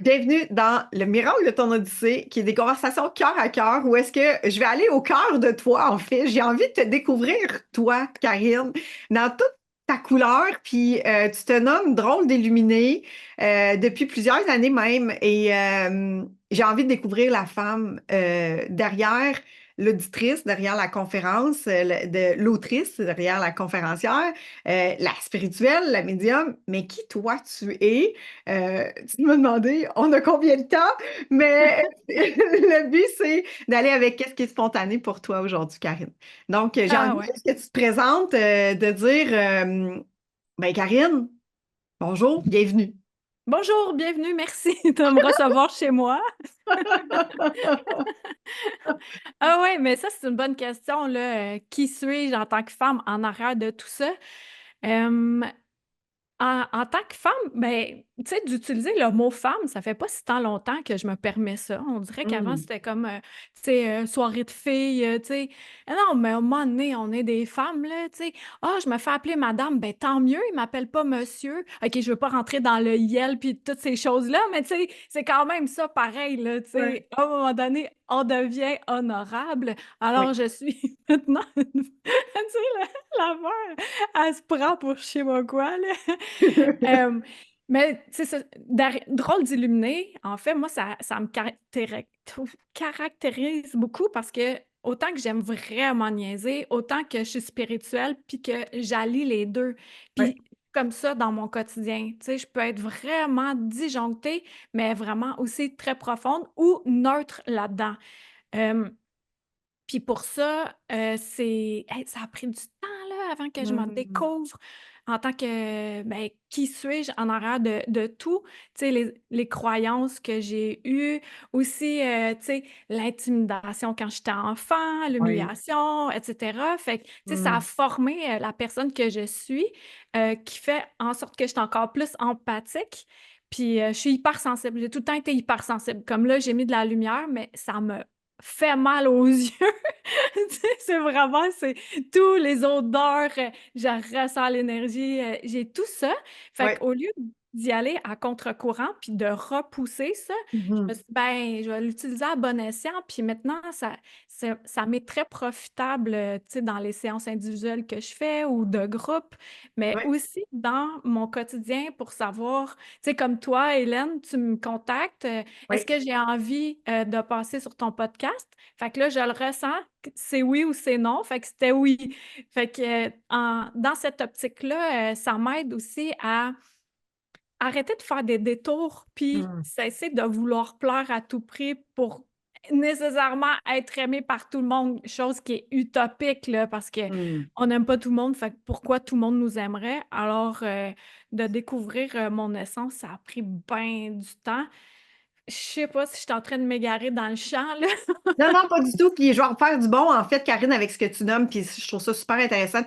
Bienvenue dans le miracle de ton Odyssée, qui est des conversations cœur à cœur, où est-ce que je vais aller au cœur de toi, en fait. J'ai envie de te découvrir, toi, Karine, dans toute ta couleur, puis tu te nommes drôle d'illuminée depuis plusieurs années même, et j'ai envie de découvrir la femme derrière l'auditrice, derrière la conférence, l'autrice, derrière la conférencière, la spirituelle, la médium, mais qui toi tu es? Tu m'as demandé, on a combien de temps? Mais le but, c'est d'aller avec qu'est-ce qui est spontané pour toi aujourd'hui, Karine. Donc, j'ai Ah envie ouais. que tu te présentes, de dire, ben Karine, bonjour, bienvenue. Bonjour, bienvenue, merci de me recevoir chez moi. Ah ouais, mais ça, c'est une bonne question, là. Qui suis-je en tant que femme en arrière de tout ça? Hem, en tant que femme, ben, tu sais, d'utiliser le mot femme, ça fait pas si tant longtemps que je me permets ça. On dirait qu'avant, Hmm. c'était comme, tu sais, soirée de filles, tu sais. Ah non, mais à un moment donné, on est des femmes, là, tu sais. Ah, je me fais appeler madame, ben tant mieux, il m'appelle pas monsieur. OK, je veux pas rentrer dans le yel puis toutes ces choses-là, mais tu sais, c'est quand même ça pareil, là, tu Ouais. sais. À un moment donné, on devient honorable. Alors, Oui. je suis maintenant une tu sais, l'affaire, elle se prend pour je sais pas quoi, là. Hem, mais c'est ça, drôle d'illuminé, en fait, moi, ça me caractérise beaucoup parce que autant que j'aime vraiment niaiser, autant que je suis spirituelle puis que j'allie les 2. Ouais. Puis comme ça dans mon quotidien, tu sais, je peux être vraiment disjonctée, mais vraiment aussi très profonde ou neutre là-dedans. Hem Puis pour ça, c'est hey, ça a pris du temps, là, avant que je m'en Hmm. découvre en tant que, ben, qui suis-je en arrière de tout? Tu sais, les croyances que j'ai eues, aussi, tu sais, l'intimidation quand j'étais enfant, Oui. l'humiliation et cetera. Fait que, tu sais, ça a Hmm. formé, la personne que je suis, qui fait en sorte que je suis encore plus empathique. Puis, je suis hypersensible. J'ai tout le temps été hypersensible. Comme là, j'ai mis de la lumière, mais ça me fait mal aux yeux. Tu sais, c'est tous les odeurs, je ressens l'énergie, j'ai tout ça. Fait Ouais. qu'au lieu d'y aller à contre-courant puis de repousser ça, je me Mhm. suis dit: «Ben, je vais l'utiliser à bon escient». Puis maintenant, ça m'est très profitable, tu sais, dans les séances individuelles que je fais ou de groupe, mais Ouais. aussi dans mon quotidien pour savoir, tu sais, comme toi, Hélène, tu me contactes, «Est-ce Ouais. que j'ai envie, de passer sur ton podcast?» Fait que là, je le ressens, que c'est oui ou c'est non. Fait que c'était oui. Fait que, dans cette optique-là, ça m'aide aussi à arrêter de faire des détours, puis Hmm. cesser de vouloir plaire à tout prix pour nécessairement être aimé par tout le monde, chose qui est utopique, là, parce Hmm. qu'on n'aime pas tout le monde, fait que pourquoi tout le monde nous aimerait? Alors, de découvrir, mon essence, ça a pris ben du temps. Je sais pas si je suis en train de m'égarer dans le champ, là. Non, non, pas du tout. Puis je vais en faire du bon, en fait, Karine, avec ce que tu nommes. Puis je trouve ça super intéressant.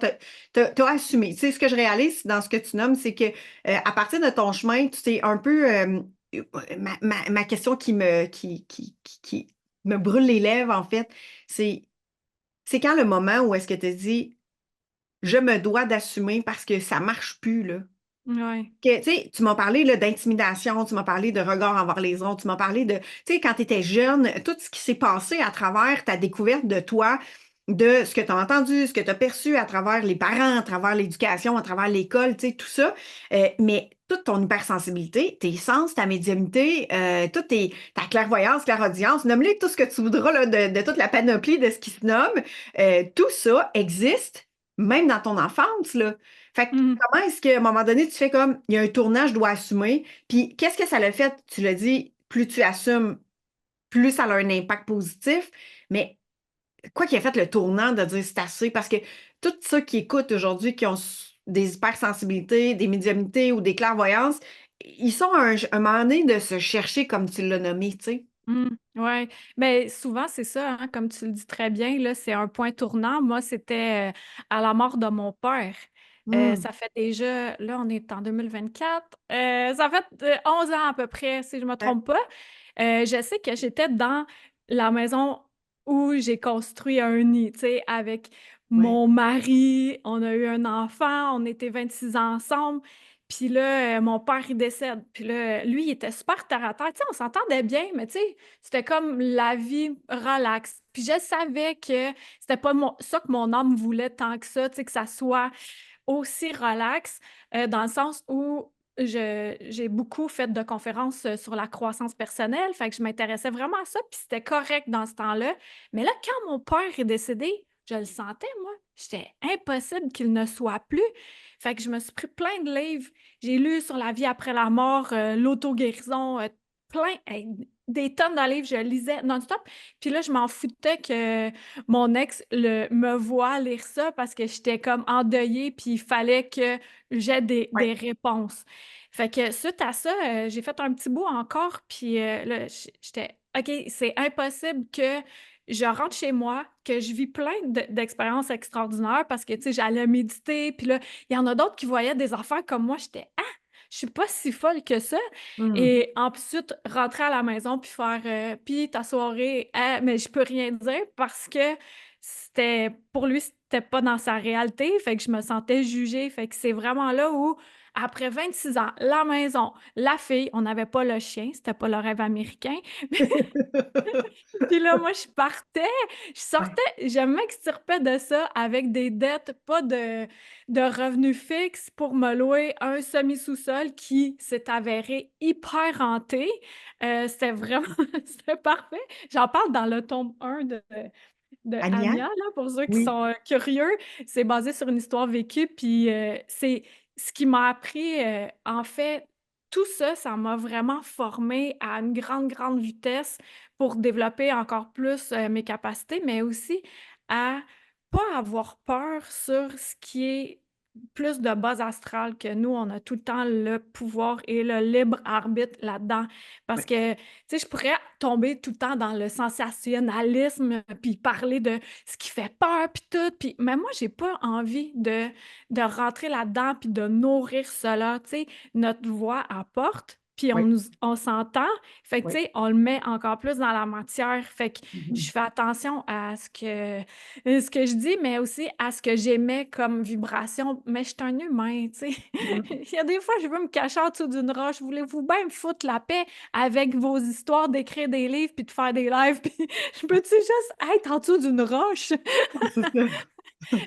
T'as assumé. Tu sais, ce que je réalise dans ce que tu nommes, c'est que à partir de ton chemin, tu t'es un peu. Ma question qui me brûle les lèvres, en fait, c'est quand le moment où est-ce que tu dis je me dois d'assumer parce que ça marche plus, là. Ouais. Tu sais, tu m'as parlé là, d'intimidation, tu m'as parlé de regard envers les autres, tu m'as parlé de, tu sais, quand tu étais jeune, tout ce qui s'est passé à travers ta découverte de toi, de ce que tu as entendu, ce que tu as perçu à travers les parents, à travers l'éducation, à travers l'école, tu sais, tout ça. Mais toute ton hypersensibilité, tes sens, ta médiumnité, ta clairvoyance, clairaudience, nomme-les tout ce que tu voudras là, de toute la panoplie de ce qui se nomme, tout ça existe même dans ton enfance, là. Fait que Mmh. comment est-ce qu'à un moment donné, tu fais comme, il y a un tournant, je dois assumer. Puis qu'est-ce que ça l'a fait? Tu l'as dit, plus tu assumes, plus ça a un impact positif. Mais quoi qui a fait le tournant de dire c'est assez? Parce que tous ceux qui écoutent aujourd'hui, qui ont des hypersensibilités, des médiumnités ou des clairvoyances, ils sont à un moment donné de se chercher comme tu l'as nommé, tu sais. Mmh, ouais. Mais souvent, c'est ça, hein, comme tu le dis très bien, là, c'est un point tournant. Moi, c'était, à la mort de mon père. Hmm. Ça fait déjà là, on est en 2024, ça fait, 11 ans à peu près, si je me Ouais. trompe pas. Je sais que j'étais dans la maison où j'ai construit un nid, tu sais, avec Ouais. mon mari, on a eu un enfant, on était 26 ans ensemble. Puis là, mon père, il décède. Puis là, lui, il était super terre à terre. Tu sais, on s'entendait bien, mais tu sais, c'était comme la vie relaxe. Puis je savais que c'était pas ça que mon âme voulait tant que ça, tu sais, que ça soit aussi relax, dans le sens où j'ai beaucoup fait de conférences sur la croissance personnelle, fait que je m'intéressais vraiment à ça, puis c'était correct dans ce temps-là. Mais là, quand mon père est décédé, je le sentais, moi. J'étais impossible qu'il ne soit plus. Fait que je me suis pris plein de livres. J'ai lu sur la vie après la mort, l'auto-guérison, plein, hey, des tonnes de livres, je lisais non-stop. Puis là, je m'en foutais que mon ex me voit lire ça parce que j'étais comme endeuillée, puis il fallait que j'ai des Ouais. réponses. Fait que suite à ça, j'ai fait un petit bout encore, puis là, j'étais, OK, c'est impossible que je rentre chez moi, que je vis plein d'expériences extraordinaires parce que, tu sais, j'allais méditer, puis là, il y en a d'autres qui voyaient des affaires comme moi, j'étais, ah, je suis pas si folle que ça. Hmm. Et ensuite, rentrer à la maison puis faire puis ta soirée, ah, mais je peux rien dire parce que c'était pour lui, c'était pas dans sa réalité. Fait que je me sentais jugée. Fait que c'est vraiment là où, après 26 ans, la maison, la fille, on n'avait pas le chien, c'était pas le rêve américain. Puis là, moi, je partais, je Ouais. sortais, je m'extirpais de ça avec des dettes, pas de revenus fixes pour me louer un semi-sous-sol qui s'est avéré hyper hanté. C'était vraiment, c'était parfait. J'en parle dans le tome 1 de Anya? Anya, là, pour ceux qui Oui. sont curieux. C'est basé sur une histoire vécue, puis c'est ce qui m'a appris, en fait, tout ça, ça m'a vraiment formée à une grande, grande vitesse pour développer encore plus mes capacités, mais aussi à pas avoir peur sur ce qui est plus de base astrale que nous, on a tout le temps le pouvoir et le libre arbitre là-dedans. Parce Ouais. que, tu sais, je pourrais tomber tout le temps dans le sensationnalisme, puis parler de ce qui fait peur, puis tout. Puis, mais moi, j'ai pas envie de rentrer là-dedans, puis de nourrir cela. Tu sais, notre voix apporte, puis Ouais. on s'entend. Fait que, tu Ouais. sais, on le met encore plus dans la matière. Fait que je Mhm. fais attention à ce que je dis, mais aussi à ce que j'émets comme vibration. Mais je suis un humain, tu sais. Mhm. Il y a des fois, je veux me cacher en dessous d'une roche. Voulez-vous bien me foutre la paix avec vos histoires d'écrire des livres puis de faire des lives? Puis je peux-tu juste être en dessous d'une roche? C'est ça.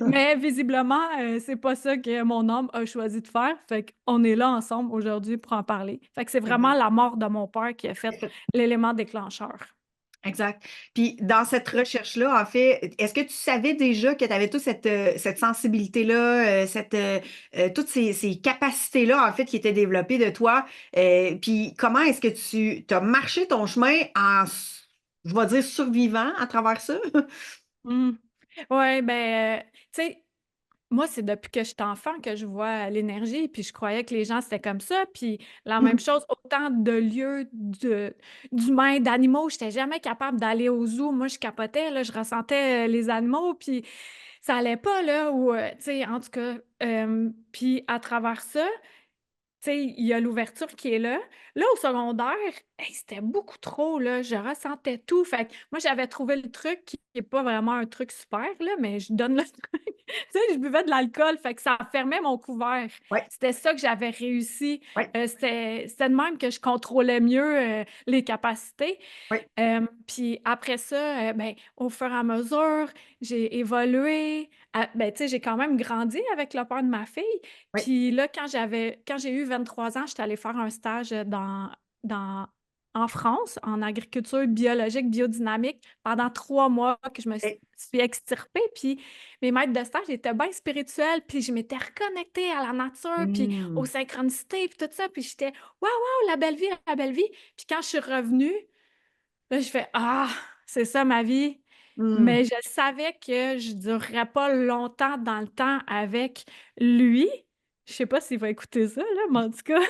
Mais visiblement, c'est pas ça que mon homme a choisi de faire. Fait qu'on est là ensemble aujourd'hui pour en parler. Fait que c'est vraiment Exact. la mort de mon père qui a fait l'élément déclencheur. Exact. Puis dans cette recherche-là, en fait, est-ce que tu savais déjà que tu avais toute cette sensibilité-là, toutes ces capacités-là, en fait, qui étaient développées de toi? Puis comment est-ce que tu as marché ton chemin je vais dire, survivant à travers ça? Mmh. Ouais, ben, tu sais, moi, c'est depuis que j'étais enfant que je vois l'énergie, puis je croyais que les gens, c'était comme ça. Puis la même chose, autant de lieux, d'humains, d'animaux, j'étais jamais capable d'aller au zoo. Moi, je capotais, là, je ressentais les animaux, puis ça allait pas, là, ou, tu sais, en tout cas, puis à travers ça, tu sais, il y a l'ouverture qui est là. Là, au secondaire, hey, c'était beaucoup trop, là. Je ressentais tout. Fait que moi, j'avais trouvé le truc qui est pas vraiment un truc super, là, mais je donne le truc. Tu sais, je buvais de l'alcool, fait que ça fermait mon couvert. Ouais, C'était ça que j'avais réussi. ouais, C'était de même que je contrôlais mieux les capacités. ouais, Puis après ça, ben, au fur et à mesure, j'ai évolué. Ben, tu sais, j'ai quand même grandi avec le père de ma fille. ouais. Puis là, quand j'ai eu 23 ans, j'étais allée faire un stage dans, en France, en agriculture biologique, biodynamique, pendant 3 mois que je me OK. suis extirpée. Puis mes maîtres de stage étaient bien spirituels, puis je m'étais reconnectée à la nature, puis aux Hmm. synchronicités, puis tout ça. Puis j'étais, waouh, waouh, la belle vie, la belle vie. Puis quand je suis revenue, là, je fais, ah, c'est ça ma vie. Hmm. Mais je savais que je ne durerais pas longtemps dans le temps avec lui. Je sais pas s'il va écouter ça, là, mais en tout cas.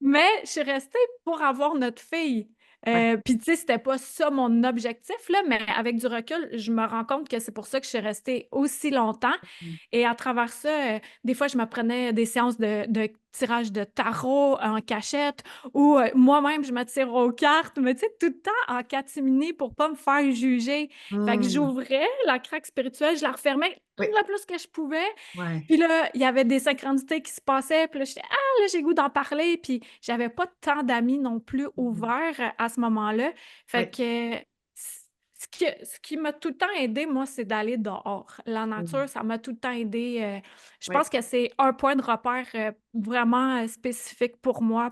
Mais je suis restée pour avoir notre fille. Ouais. Puis tu sais, c'était pas ça mon objectif, là, mais avec du recul, je me rends compte que c'est pour ça que je suis restée aussi longtemps. Et à travers ça, des fois, je me prenais des séances de tirage de tarot en cachette ou moi-même, je me tire aux cartes, mais tu sais, tout le temps en catimini pour pas me faire juger. Fait que Hmm. j'ouvrais la craque spirituelle, je la refermais Oui, le plus que je pouvais. ouais. Puis là, il y avait des synchronicités qui se passaient. Puis là, j'étais, ah, là, j'ai le goût d'en parler. Puis j'avais pas tant d'amis non plus Mhm. ouverts à ce moment-là. Fait Oui. que ce qui m'a tout le temps aidé, moi, c'est d'aller dehors. La Mhm. nature, ça m'a tout le temps aidé. Je Oui. pense que c'est un point de repère vraiment spécifique pour moi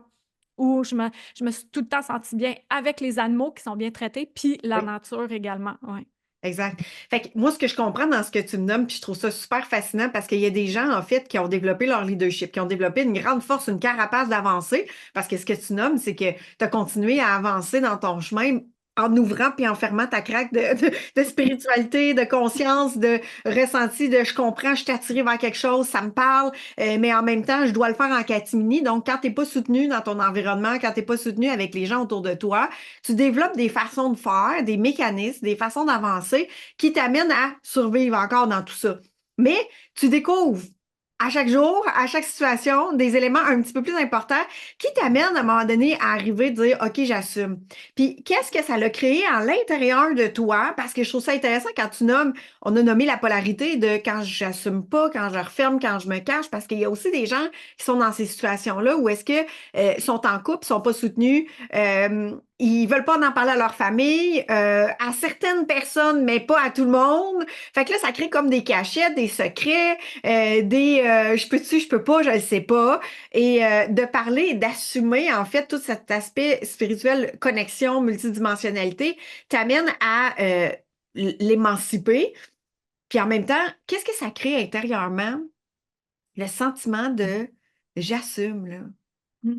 où je me suis tout le temps sentie bien avec les animaux qui sont bien traités, puis la Oui. nature également. Ouais. Exact. Fait que moi, ce que je comprends dans ce que tu me nommes, puis je trouve ça super fascinant parce qu'il y a des gens, en fait, qui ont développé leur leadership, qui ont développé une grande force, une carapace d'avancer, parce que ce que tu nommes, c'est que tu as continué à avancer dans ton chemin en ouvrant puis en fermant ta craque de spiritualité, de conscience, de ressenti, de je comprends, je suis attiré vers quelque chose, ça me parle, mais en même temps, je dois le faire en catimini. Donc, quand tu n'es pas soutenu dans ton environnement, quand tu n'es pas soutenu avec les gens autour de toi, tu développes des façons de faire, des mécanismes, des façons d'avancer qui t'amènent à survivre encore dans tout ça. Mais tu découvres à chaque jour, à chaque situation, des éléments un petit peu plus importants qui t'amènent à un moment donné à arriver à dire OK, j'assume. Puis qu'est-ce que ça l'a créé à l'intérieur de toi? Parce que je trouve ça intéressant quand tu nommes, on a nommé la polarité de quand j'assume pas, quand je referme, quand je me cache, parce qu'il y a aussi des gens qui sont dans ces situations-là où est-ce que sont en couple, sont pas soutenus, ils veulent pas en parler à leur famille, à certaines personnes, mais pas à tout le monde. Fait que là, ça crée comme des cachettes, des secrets, je peux-tu, je peux pas, je le sais pas. Et de parler et d'assumer, en fait, tout cet aspect spirituel, connexion, multidimensionnalité, t'amène à l'émanciper. Puis en même temps, qu'est-ce que ça crée intérieurement? Le sentiment de j'assume, là. Mm.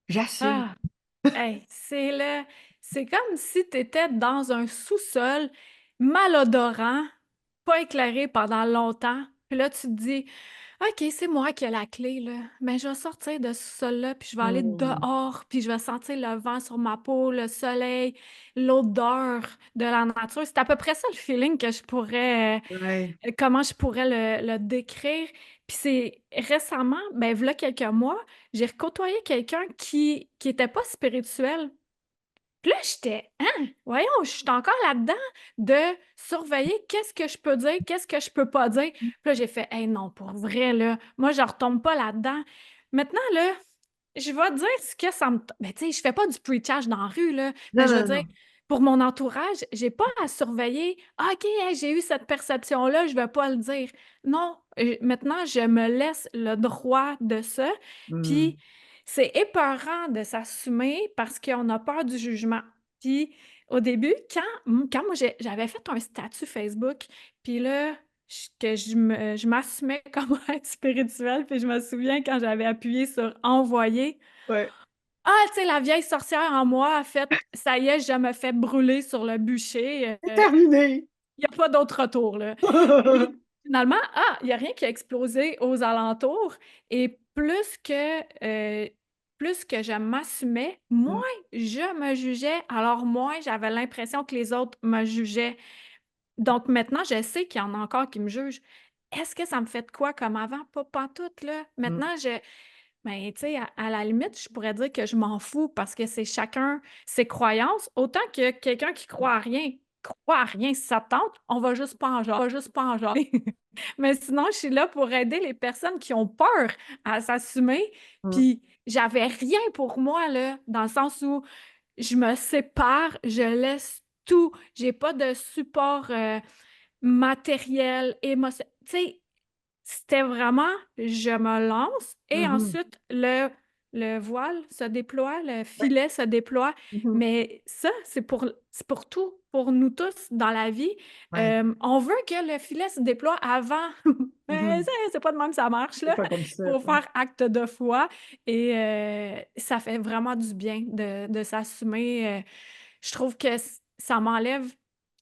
J'assume. Ah, hey, c'est comme si tu étais dans un sous-sol malodorant, pas éclairé pendant longtemps. Puis là, tu te dis, OK, c'est moi qui ai la clé, là. Mais je vais sortir de ce sol-là, puis je vais aller Hmm. dehors, puis je vais sentir le vent sur ma peau, le soleil, l'odeur de la nature. C'est à peu près ça le feeling que je pourrais, Ouais. comment je pourrais le décrire. Puis c'est récemment, ben, voilà quelques mois, j'ai côtoyé quelqu'un qui était pas spirituel. Puis là, j'étais, hein, voyons, je suis encore là-dedans de surveiller qu'est-ce que je peux dire, qu'est-ce que je peux pas dire. Puis là, j'ai fait, hey, non, pour vrai, là, moi, je retombe pas là-dedans. Maintenant, là, je vais dire ce que ça me. Mais tu sais, je fais pas du preachage dans la rue, là, mais Non, je veux non, dire, non. pour mon entourage, j'ai pas à surveiller. Ah, OK, hey, j'ai eu cette perception-là, je vais pas le dire. Non, maintenant, je me laisse le droit de ça. Puis, Hmm. c'est épeurant de s'assumer parce qu'on a peur du jugement. Puis, au début, quand moi, j'avais fait un statut Facebook, puis là, que je m'assumais comme être spirituelle, puis je me souviens quand j'avais appuyé sur envoyer. Ouais. Ah, tu sais, la vieille sorcière en moi a fait, ça y est, je me fais brûler sur le bûcher. C'est terminé. Il n'y a pas d'autre retour, là. Puis finalement, il n'y a rien qui a explosé aux alentours. Et plus que je m'assumais, moins Hmm. je me jugeais, alors moins j'avais l'impression que les autres me jugeaient. Donc maintenant, je sais qu'il y en a encore qui me jugent. Est-ce que ça me fait de quoi comme avant? Pas pantoute, là. Hmm. Maintenant, ben, tu sais, à la limite, je pourrais dire que je m'en fous parce que c'est chacun ses croyances. Autant que quelqu'un qui croit à rien, si ça te tente, on va juste pas en jaser. On va juste pas en jaser. Mais sinon, je suis là pour aider les personnes qui ont peur à s'assumer. Hmm. Puis j'avais rien pour moi, là, dans le sens où je me sépare, je laisse tout. J'ai pas de support matériel, émotionnel. Tu sais, c'était vraiment, je me lance et Mhm. ensuite le voile se déploie, le Ouais. filet se déploie. Mhm. Mais ça, c'est pour tout, pour nous tous dans la vie. Ouais. On veut que le filet se déploie avant. Mais Mhm. c'est pas de même que ça marche, C'est là. pas comme ça. Faut Ouais. faire acte de foi et ça fait vraiment du bien de s'assumer. Je trouve que ça m'enlève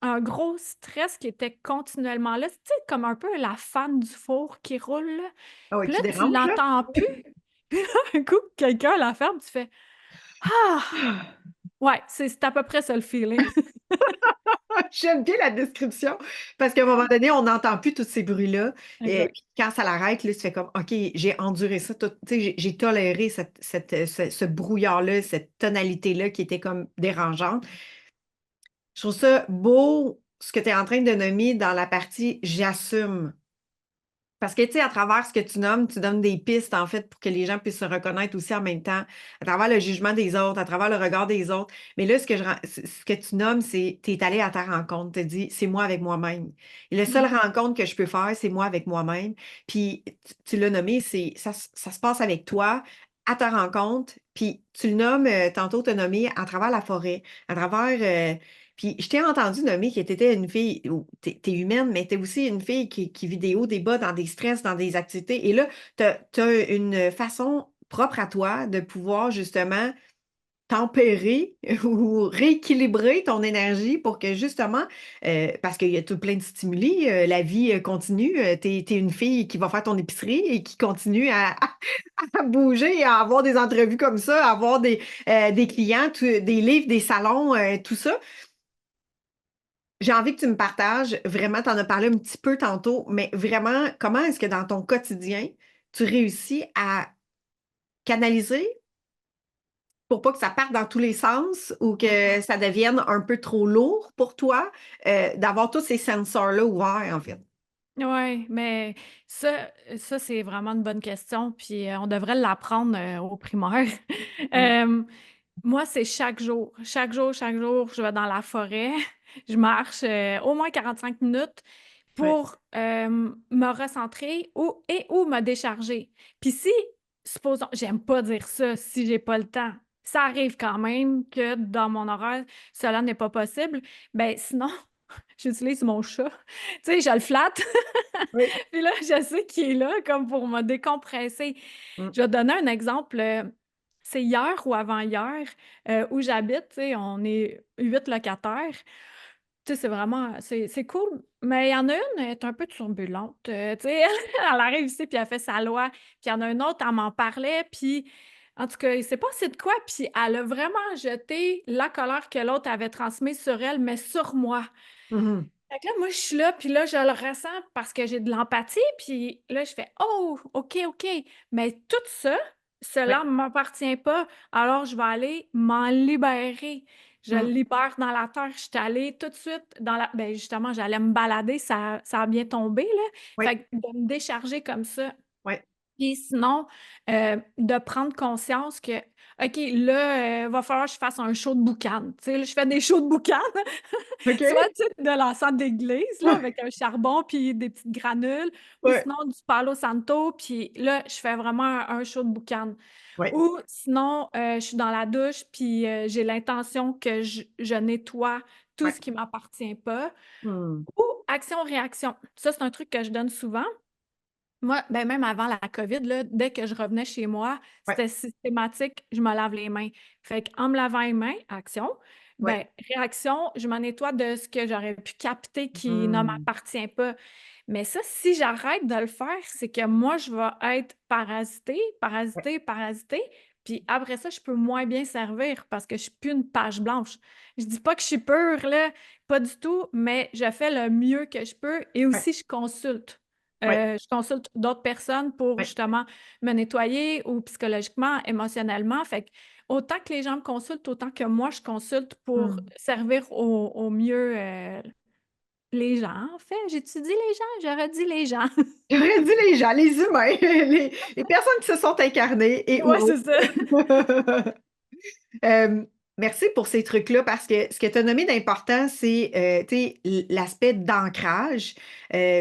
un gros stress qui était continuellement là. Tu sais, comme un peu la fan du four qui roule, là. Ah ouais, Puis là, qui tu dérange, là? l'entends plus. Puis là, un coup, quelqu'un la ferme, tu fais: «Ah! Ouais, c'est à peu près ça le feeling. J'aime bien la description parce qu'à un moment donné, on n'entend plus tous ces bruits-là. Et Exact. puis quand ça l'arrête, là, tu fais comme, OK, j'ai enduré ça. Tu sais, j'ai toléré ce brouillard-là, cette tonalité-là qui était comme dérangeante. Je trouve ça beau, ce que tu es en train de nommer dans la partie j'assume. Parce que, tu sais, à travers ce que tu donnes des pistes, en fait, pour que les gens puissent se reconnaître aussi en même temps, à travers le jugement des autres, à travers le regard des autres. Mais là, ce que tu nommes, c'est, tu es allé à ta rencontre, tu dis, c'est moi avec moi-même. Et la seule Mhm. rencontre que je peux faire, c'est moi avec moi-même. Puis, tu l'as nommé, ça se passe avec toi, à ta rencontre. Puis, tu le nommes, tantôt, tu as nommé à travers la forêt, à travers. Puis je t'ai entendu nommer que tu étais une fille, t'es humaine, mais tu es aussi une fille qui vit des hauts, des bas dans des stress, dans des activités. Et là, tu as une façon propre à toi de pouvoir justement tempérer ou rééquilibrer ton énergie pour que justement, parce qu'il y a tout plein de stimuli, la vie continue. Tu es une fille qui va faire ton épicerie et qui continue à bouger, à avoir des entrevues comme ça, à avoir des clients, des livres, des salons, tout ça. J'ai envie que tu me partages, vraiment, tu en as parlé un petit peu tantôt, mais vraiment, comment est-ce que dans ton quotidien, tu réussis à canaliser pour pas que ça parte dans tous les sens ou que ça devienne un peu trop lourd pour toi, d'avoir tous ces sensors-là ouverts, en fait? Ouais, mais ça c'est vraiment une bonne question, puis, on devrait l'apprendre, au primaire. Mm. Hem, Moi, c'est chaque jour. Chaque jour, chaque jour, je vais dans la forêt, je marche, au moins 45 minutes Ouais. pour, me recentrer ou me décharger. Puis si, supposons j'aime pas dire ça, si j'ai pas le temps. Ça arrive quand même que dans mon horaire, cela n'est pas possible, ben sinon, j'utilise mon chat. Tu sais, je le flatte, Oui. puis là, je sais qu'il est là comme pour me décompresser. Mm. Je vais te donner un exemple, c'est hier ou avant-hier, où j'habite, tu sais, on est 8 locataires. Tu sais, c'est vraiment c'est cool, mais il y en a une, elle est un peu turbulente, tu sais, elle arrive ici, puis elle fait sa loi, puis il y en a une autre, elle m'en parlait, puis en tout cas, il s'est passé de quoi, puis elle a vraiment jeté la colère que l'autre avait transmise sur elle, mais sur moi. Mhm. Fait que là, moi, je suis là, puis là, je le ressens parce que j'ai de l'empathie, puis là, je fais: «Oh, OK, OK, mais tout ça, Ouais. cela ne m'appartient pas, alors je vais aller m'en libérer». Je le Mm. libère dans la terre. Je suis allée tout de suite dans la ben, justement, j'allais me balader, ça a bien tombé, là. Oui. Fait que de me décharger comme ça. Ouais. Puis sinon, de prendre conscience que: «OK, là, va falloir que je fasse un show de boucan». Tu sais, là, je fais des shows de boucan. OK? Soit, tu sais, de l'encens d'église, là, Ouais. avec un charbon puis des petites granules ou Ouais. sinon du palo santo, puis là, je fais vraiment un show de boucan. Ouais. Ou sinon, je suis dans la douche puis, j'ai l'intention que je nettoie tout Ouais. ce qui m'appartient pas Mm. ou action-réaction. Ça, c'est un truc que je donne souvent. Moi, ben, même avant la COVID, là, dès que je revenais chez moi, Ouais. c'était systématique, je me lave les mains. Fait qu'en me lavant les mains, action, Ouais. ben, réaction, je me nettoie de ce que j'aurais pu capter qui ne Mm. m'appartient pas. Mais ça, si j'arrête de le faire, c'est que moi, je vais être parasitée, Ouais. parasitée, parasitée, puis après ça, je peux moins bien servir parce que je suis plus une page blanche. Je dis pas que je suis pure, là, pas du tout, mais je fais le mieux que je peux et Ouais. aussi je consulte. Ouais. Je consulte d'autres personnes pour Ouais. justement me nettoyer ou psychologiquement, émotionnellement. Fait que autant que les gens me consultent, autant que moi je consulte pour Mm. servir au mieux, les gens, en fait. J'ai-tu dit les gens? J'aurais dit les gens. J'aurais dit les gens, les humains, les personnes qui se sont incarnées et ou Ouais, c'est ça. autres. Euh, merci pour ces trucs-là parce que ce que tu as nommé d'important, c'est tu sais, l'aspect d'ancrage.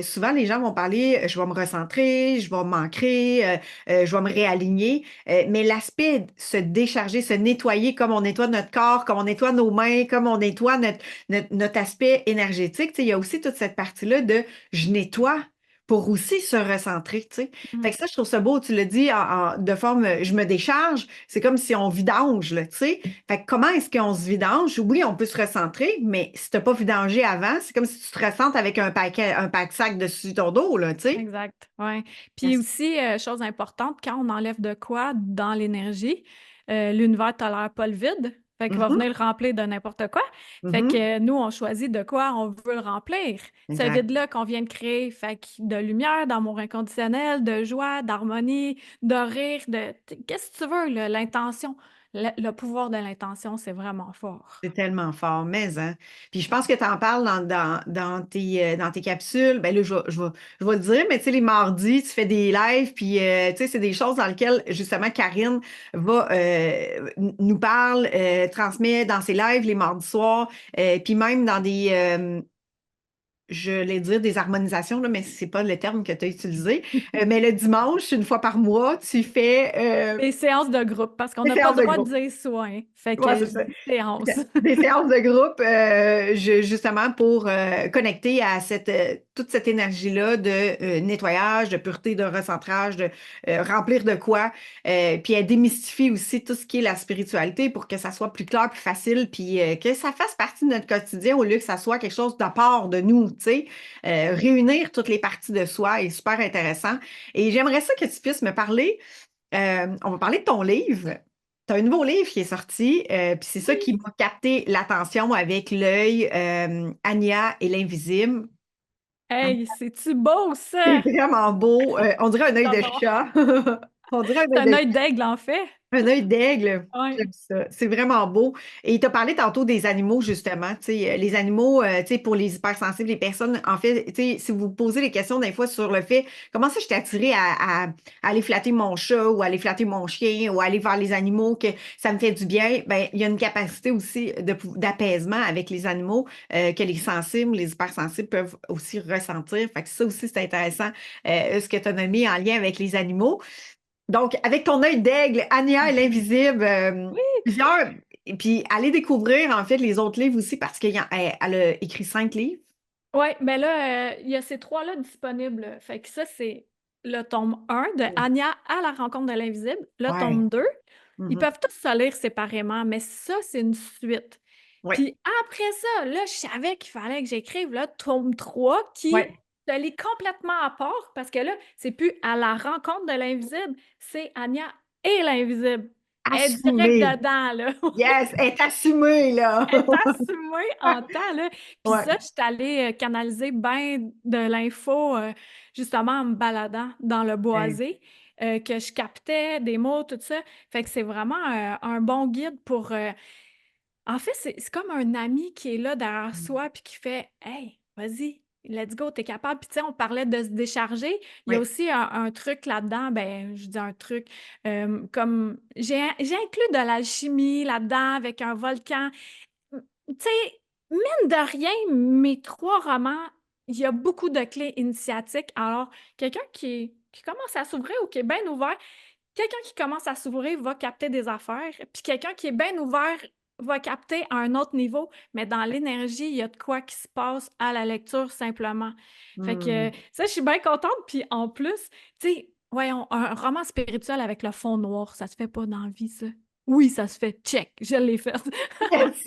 Souvent, les gens vont parler, je vais me recentrer, je vais m'ancrer, je vais me réaligner. Mais l'aspect se décharger, se nettoyer comme on nettoie notre corps, comme on nettoie nos mains, comme on nettoie notre aspect énergétique, tu sais, il y a aussi toute cette partie-là de je nettoie pour aussi se recentrer, tu sais. Fait Mmh. que ça, je trouve ça beau, tu le dis de forme, je me décharge, c'est comme si on vidange, là, tu sais. Fait que comment est-ce qu'on se vidange? Oui, on peut se recentrer, mais si tu n'as pas vidangé avant, c'est comme si tu te recentres avec un pack-sac dessus ton dos, là, tu sais. Exact, ouais. Puis Yes. aussi, chose importante, quand on enlève de quoi dans l'énergie, l'univers tolère pas le vide. Fait qu'il va Mhm, venir le remplir de n'importe quoi. Fait mhm. que nous, on choisit de quoi on veut le remplir. Ce Exact. vide-là qu'on vient de créer, fait que de lumière, d'amour inconditionnel, de joie, d'harmonie, de rire, qu'est-ce que tu veux, là, l'intention. Le pouvoir de l'intention, c'est vraiment fort. C'est tellement fort, mais hein. Puis je pense que tu en parles dans tes capsules. Ben là, je vais le dire, mais tu sais, les mardis, tu fais des lives, puis tu sais, c'est des choses dans lesquelles justement Karine va nous parle, transmet dans ses lives les mardis soirs, puis même dans je vais dire des harmonisations, là, mais c'est pas le terme que tu as utilisé. Mais le dimanche, une fois par mois, tu fais Des séances de groupe, parce qu'on des n'a pas séances le de droit de groupe. dire soin. Fait Ouais, que c'est je ça. dis séance. Des séances de groupe, justement pour connecter à toute cette énergie-là de nettoyage, de pureté, de recentrage, de remplir de quoi. Puis elle démystifie aussi tout ce qui est la spiritualité pour que ça soit plus clair, plus facile, puis que ça fasse partie de notre quotidien au lieu que ça soit quelque chose d'à part de nous, tu sais. Réunir toutes les parties de soi est super intéressant. Et j'aimerais ça que tu puisses me parler on va parler de ton livre. Tu as un nouveau livre qui est sorti, puis c'est ça qui Oui. m'a capté l'attention avec l'œil Anya et l'invisible. Hey, c'est-tu beau, C'est ça? vraiment beau. On dirait un œil de J'adore. chat. On dirait un C'est œil un de œil d'aigle, en fait. un œil d'aigle. Ouais. J'aime ça. C'est vraiment beau. Et tu as parlé tantôt des animaux, justement. Tu sais, les animaux, tu sais, pour les hypersensibles, les personnes, en fait, tu sais, si vous vous posez des questions des fois sur le fait, comment ça je t'ai attirée à aller flatter mon chat ou aller flatter mon chien ou aller vers les animaux, que ça me fait du bien, ben, il y a une capacité aussi d'apaisement avec les animaux que les sensibles, les hypersensibles peuvent aussi ressentir. Fait que ça aussi, c'est intéressant, ce que tu as nommé en lien avec les animaux. Donc, avec ton œil d'aigle, Anya et l'invisible, Oui. plusieurs, et puis allez découvrir en fait les autres livres aussi parce qu'elle a écrit 5 livres. Ouais, mais là, il y a ces trois-là disponibles. Fait que ça, c'est le tome 1 de Oui. Anya à la rencontre de l'invisible. Le Ouais. tome 2, ils Mhm. peuvent tous se lire séparément, mais ça, c'est une suite. Ouais. Puis après ça, là, je savais qu'il fallait que j'écrive le tome 3 qui Ouais. se lit complètement à part parce que là, c'est plus à la rencontre de l'invisible, c'est Anya et l'invisible. Elle est direct Assumé. dedans, là. Yes, elle est assumée, là. Est assumée en temps, là. Puis Ouais. ça, je suis allée, canaliser ben de l'info, justement en me baladant dans le Ouais. boisé, que je captais des mots, tout ça. Fait que c'est vraiment, un bon guide pour, en fait, c'est comme un ami qui est là derrière soi puis qui fait: «Hey, vas-y, let's go, t'es capable». Puis tu sais, on parlait de se décharger. Il y a Ouais. aussi un truc là-dedans, ben, je dis un truc, comme j'ai inclus de l'alchimie là-dedans avec un volcan. Tu sais, mine de rien, mes 3 romans, il y a beaucoup de clés initiatiques. Alors, quelqu'un qui commence à s'ouvrir ou qui est bien ouvert, quelqu'un qui commence à s'ouvrir va capter des affaires, puis quelqu'un qui est bien ouvert va capter à un autre niveau, mais dans l'énergie, il y a de quoi qui se passe à la lecture simplement. Fait que Hmm. ça, je suis bien contente. Puis en plus, tu sais, voyons, un roman spirituel avec le fond noir, ça se fait pas dans la vie, ça. Oui, ça se fait. Check, je l'ai fait. Yes.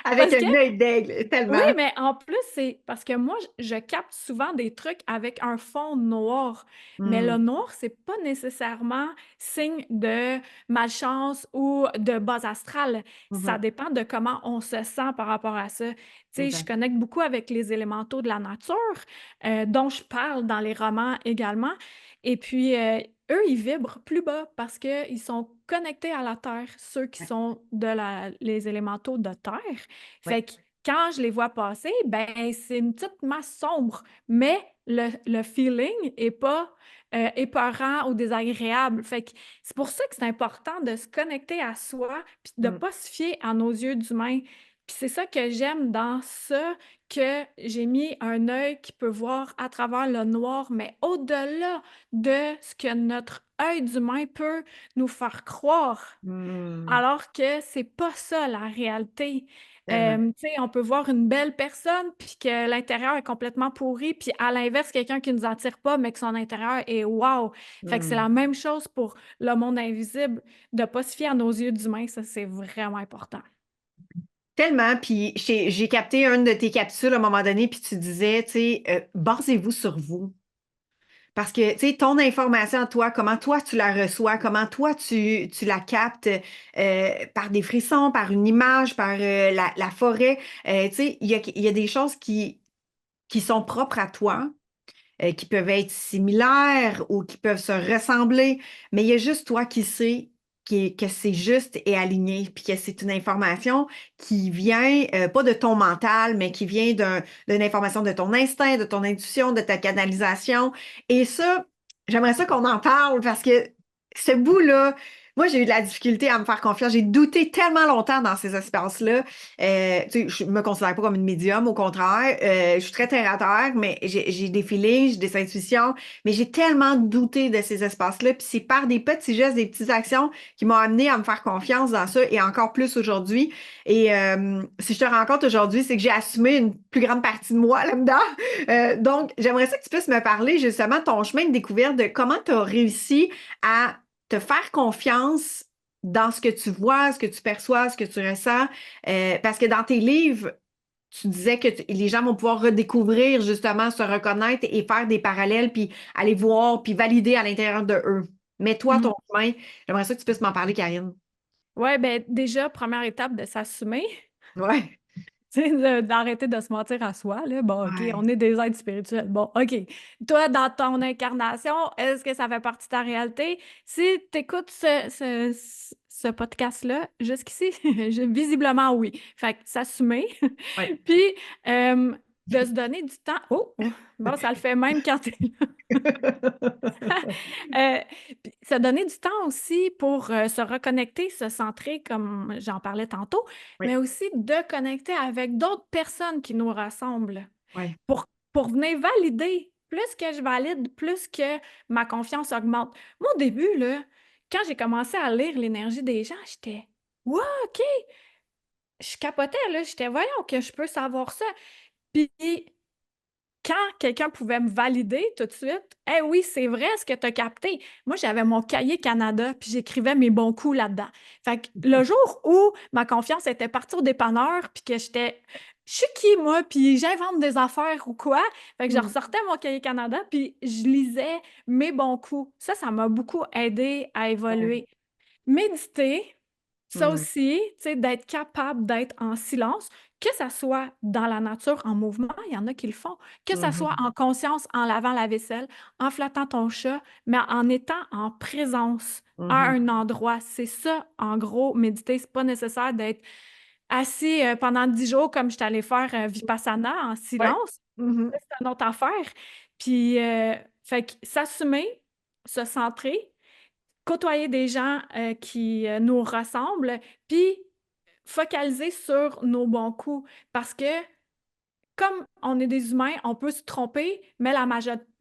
Avec Parce que un œil d'aigle, oui, tellement. mais en plus, c'est parce que moi, je capte souvent des trucs avec un fond noir. Mais le Hmm. noir, c'est pas nécessairement signe de malchance ou de bas astral. Ça Mhm. dépend de comment on se sent par rapport à ça. Tu sais, je Exact. connecte beaucoup avec les élémentaux de la nature, dont je parle dans les romans également. Et puis, eux, ils vibrent plus bas parce qu'ils sont connectés à la terre, ceux qui Ouais. sont les élémentaux de terre. Ouais. Fait que quand je les vois passer, ben c'est une petite masse sombre, mais le feeling est pas, épeurant ou désagréable. Fait que c'est pour ça que c'est important de se connecter à soi, puis de Hmm. pas se fier à nos yeux d'humain. Puis c'est ça que j'aime dans ça, que j'ai mis un œil qui peut voir à travers le noir, mais au-delà de ce que notre œil d'humain peut nous faire croire. Hmm. Alors que c'est pas ça la réalité. Tellement. Tu sais, on peut voir une belle personne, puis que l'intérieur est complètement pourri, puis à l'inverse, quelqu'un qui nous attire pas, mais que son intérieur est wow! Fait que c'est Hmm. la même chose pour le monde invisible, de pas se fier à nos yeux d'humain, ça, c'est vraiment important. Tellement, puis j'ai capté une de tes capsules à un moment donné, puis tu disais, tu sais, basez-vous sur vous. Parce que, tu sais, ton information à toi, comment toi tu la reçois, comment toi tu la captes par des frissons, par une image, par la forêt. Tu sais, il y a des choses qui sont propres à toi, qui peuvent être similaires ou qui peuvent se ressembler, mais il y a juste toi qui sais que c'est juste et aligné, puis que c'est une information qui vient, pas de ton mental, mais qui vient d'une information de ton instinct, de ton intuition, de ta canalisation. Et ça, j'aimerais ça qu'on en parle parce que ce bout-là, moi, j'ai eu de la difficulté à me faire confiance. J'ai douté tellement longtemps dans ces espaces-là. Tu sais, je me considère pas comme une médium, au contraire. Je suis très terre à terre, mais j'ai des feelings, j'ai des intuitions, mais j'ai tellement douté de ces espaces-là. Puis c'est par des petits gestes, des petites actions qui m'ont amené à me faire confiance dans ça et encore plus aujourd'hui. Et si je te rencontre aujourd'hui, c'est que j'ai assumé une plus grande partie de moi là-dedans. Donc, j'aimerais ça que tu puisses me parler justement de ton chemin de découverte, de comment tu as réussi à te faire confiance dans ce que tu vois, ce que tu perçois, ce que tu ressens. Parce que dans tes livres, tu disais que les gens vont pouvoir redécouvrir, justement, se reconnaître et faire des parallèles, puis aller voir, puis valider à l'intérieur de eux. Mais toi, ton chemin, j'aimerais ça que tu puisses m'en parler, Karine. Ouais, ben déjà, première étape de s'assumer, Ouais. tu sais, d'arrêter de se mentir à soi, là. Bon, OK, Ouais. on est des êtres spirituels. Bon, OK. Toi, dans ton incarnation, est-ce que ça fait partie de ta réalité? Si tu écoutes ce podcast-là, jusqu'ici, visiblement oui. Fait que s'assumer. Ouais. Puis, de se donner du temps. Oh, oh, bon, ça le fait même quand t'es Euh, puis se donner du temps aussi pour se reconnecter, se centrer, comme j'en parlais tantôt, Oui. mais aussi de connecter avec d'autres personnes qui nous rassemblent Ouais. pour, pour venir valider. Plus que je valide, plus que ma confiance augmente. Moi, au début, là, quand j'ai commencé à lire l'énergie des gens, j'étais wow, OK! Je capotais, là. J'étais, voyons que je peux savoir ça. Puis quand quelqu'un pouvait me valider tout de suite, eh oui, c'est vrai ce que tu as capté. Moi, j'avais mon cahier Canada, puis j'écrivais mes bons coups là-dedans. Fait que le jour où ma confiance était partie au dépanneur, puis que je suis qui, moi, puis j'invente des affaires ou quoi, fait que je Mm. ressortais mon cahier Canada, puis je lisais mes bons coups. Ça m'a beaucoup aidé à Ouais. évoluer. Méditer, ça Mm. aussi, tu sais, d'être capable d'être en silence, que ça soit dans la nature, en mouvement, il y en a qui le font, que ça soit Mhm. en conscience, en lavant la vaisselle, en flattant ton chat, mais en étant en présence à Mhm. un endroit. C'est ça, en gros, méditer. C'est pas nécessaire d'être assis pendant 10 jours comme je suis allée faire Vipassana en Ouais. silence. Mhm. Ça, c'est une autre affaire. Puis, fait que s'assumer, se centrer, côtoyer des gens qui nous ressemblent, puis focaliser sur nos bons coups. Parce que comme on est des humains, on peut se tromper, mais la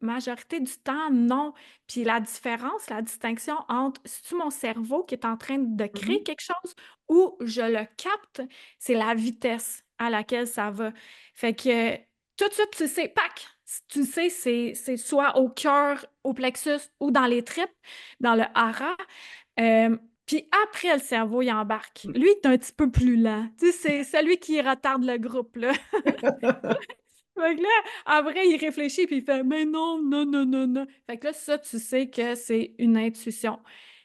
majorité du temps, non. Puis la différence, la distinction entre c'est-tu mon cerveau qui est en train de créer Mhm. quelque chose ou je le capte, c'est la vitesse à laquelle ça va. Fait que tout de suite, tu sais, pac! Tu sais, c'est soit au cœur, au plexus ou dans les tripes, dans le hara. Puis après, le cerveau, il embarque. Lui, il est un petit peu plus lent. Tu sais, c'est celui qui retarde le groupe, là. Fait que là, après, il réfléchit puis il fait mais non, non, non, non, non. Fait que là, ça, tu sais que c'est une intuition.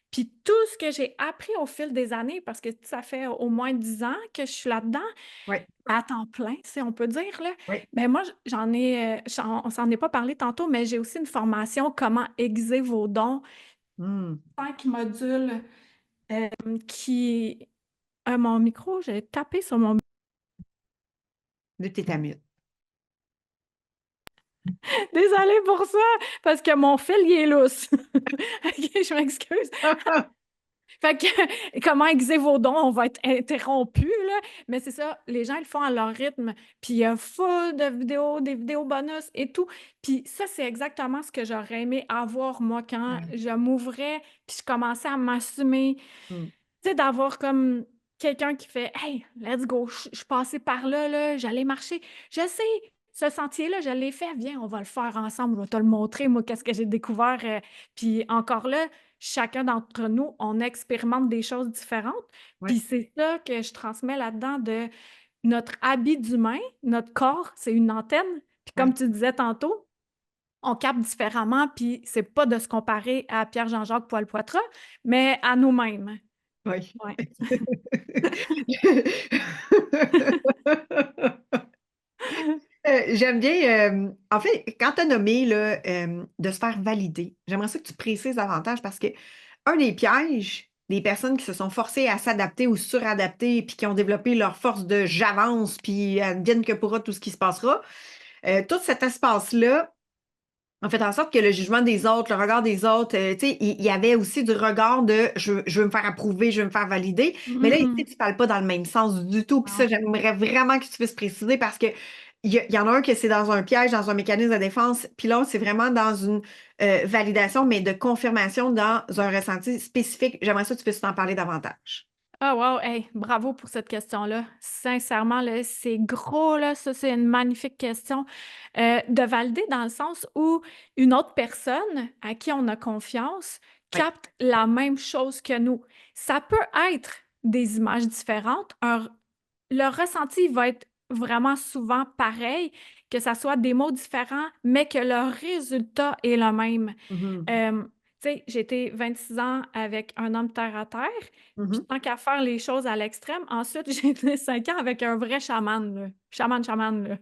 Puis tout ce que j'ai appris au fil des années, parce que ça fait au moins 10 ans que je suis là-dedans, Ouais. à temps plein, si on peut dire, là. Ouais. Ben moi, on s'en est pas parlé tantôt, mais j'ai aussi une formation Comment aiguiser vos dons. Mm. 5 modules qui. Mon micro, j'ai tapé sur mon. De tes tamis. Désolée pour ça, parce que mon fil, il est lousse. OK, je m'excuse. Fait que comment aiguiser vos dons, on va être interrompu, là. Mais c'est ça, les gens, ils le font à leur rythme. Puis il y a full de vidéos, des vidéos bonus et tout. Puis ça, c'est exactement ce que j'aurais aimé avoir, moi, quand Ouais. je m'ouvrais, puis je commençais à m'assumer. Mm. Tu sais, d'avoir comme quelqu'un qui fait Hey, let's go, je suis passée par là, là, j'allais marcher. Je sais, ce sentier-là, je l'ai fait. Viens, on va le faire ensemble. Je vais te le montrer, moi, qu'est-ce que j'ai découvert. Puis encore là, chacun d'entre nous, on expérimente des choses différentes. Ouais. Puis c'est ça que je transmets là-dedans de notre habit d'humain, notre corps, c'est une antenne. Puis comme Ouais. tu disais tantôt, on capte différemment, puis c'est pas de se comparer à Pierre-Jean-Jacques Poile-Poitras, mais à nous-mêmes. Oui. Ouais. J'aime bien, en fait, quand tu as nommé là, de se faire valider, j'aimerais ça que tu précises davantage parce que un des pièges des personnes qui se sont forcées à s'adapter ou suradapter puis qui ont développé leur force de j'avance puis advienne que pourra tout ce qui se passera, tout cet espace-là en fait en sorte que le jugement des autres, le regard des autres, tu sais, il y avait aussi du regard de je veux me faire approuver, je veux me faire valider. Mais là, ici, Mhm. tu ne parles pas dans le même sens du tout. Puis ça, Non. j'aimerais vraiment que tu puisses préciser parce que il y en a un que c'est dans un piège, dans un mécanisme de défense, puis l'autre, c'est vraiment dans une validation, mais de confirmation dans un ressenti spécifique. J'aimerais ça que tu puisses t'en parler davantage. Ah wow, hey, bravo pour cette question-là. Sincèrement, là, c'est gros, là, ça, c'est une magnifique question. De valider dans le sens où une autre personne à qui on a confiance Oui. capte la même chose que nous. Ça peut être des images différentes. Le ressenti va être vraiment souvent pareil, que ça soit des mots différents, mais que le résultat est le même. Mhm. Tu sais, j'ai été 26 ans avec un homme terre à terre, puis Mhm. tant qu'à faire les choses à l'extrême, ensuite, j'ai été 5 ans avec un vrai chaman, là. Chaman, là.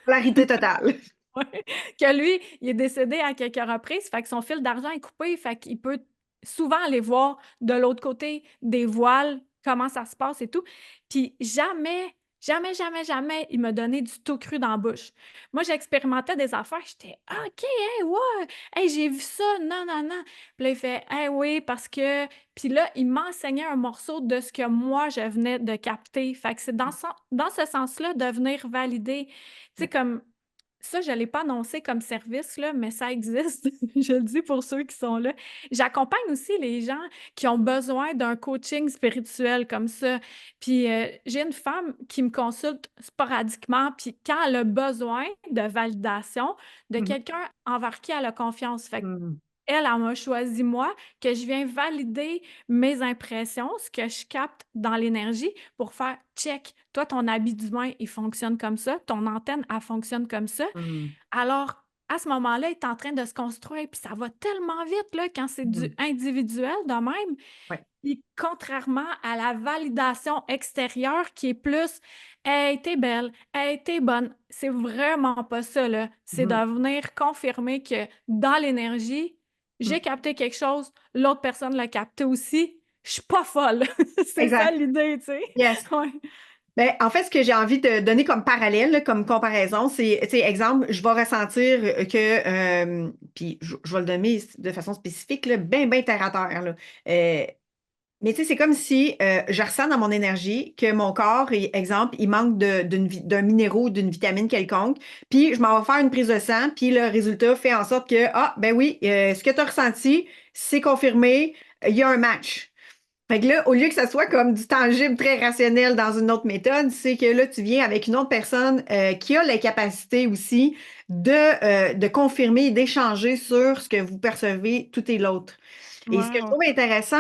Polarité totale. Ouais. Que lui, il est décédé à quelques reprises, fait que son fil d'argent est coupé, fait qu'il peut souvent aller voir de l'autre côté des voiles, comment ça se passe et tout. Puis jamais, jamais, jamais, jamais, il m'a donné du tout cru dans la bouche. Moi, j'expérimentais des affaires, j'étais OK, hey, ouais, hey, j'ai vu ça, non, non, non. Puis là, il fait, hey, oui, parce que. Puis là, il m'enseignait un morceau de ce que moi, je venais de capter. Fait que c'est dans ce sens-là de venir valider. Tu sais, comme ça, je ne l'ai pas annoncé comme service, là, mais ça existe. Je le dis pour ceux qui sont là. J'accompagne aussi les gens qui ont besoin d'un coaching spirituel comme ça. Puis j'ai une femme qui me consulte sporadiquement, puis quand elle a besoin de validation de Mhm. quelqu'un envers qui elle a confiance. Fait que Mhm. elle m'a choisi moi, que je viens valider mes impressions, ce que je capte dans l'énergie pour faire check. Toi, ton habit d'humain, il fonctionne comme ça. Ton antenne, elle fonctionne comme ça. Mhm. Alors, à ce moment-là, il est en train de se construire, puis ça va tellement vite là, quand c'est du Mhm. individuel de même. Ouais. Puis contrairement à la validation extérieure qui est plus Hey, t'es belle, hey, t'es bonne, c'est vraiment pas ça, là. C'est de Mhm. venir confirmer que dans l'énergie, Mhm. j'ai capté quelque chose, l'autre personne l'a capté aussi. Je suis pas folle. C'est ça Exact. l'idée, tu sais. Yes. Ouais. Ben, en fait, ce que j'ai envie de donner comme parallèle, là, comme comparaison, c'est, tu sais, exemple, je vais ressentir que, puis je vais le donner de façon spécifique, là, bien, bien terre à terre, là. Euh, mais tu sais, c'est comme si je ressens dans mon énergie que mon corps, exemple, il manque d'un minéraux ou d'une vitamine quelconque, puis je m'en vais faire une prise de sang, puis le résultat fait en sorte que, ah, ben oui, ce que tu as ressenti, c'est confirmé, il y a un match. Fait que là, au lieu que ça soit comme du tangible très rationnel dans une autre méthode, c'est que là, tu viens avec une autre personne qui a la capacité aussi de confirmer et d'échanger sur ce que vous percevez tout et l'autre. Et ce que je Wow. trouve intéressant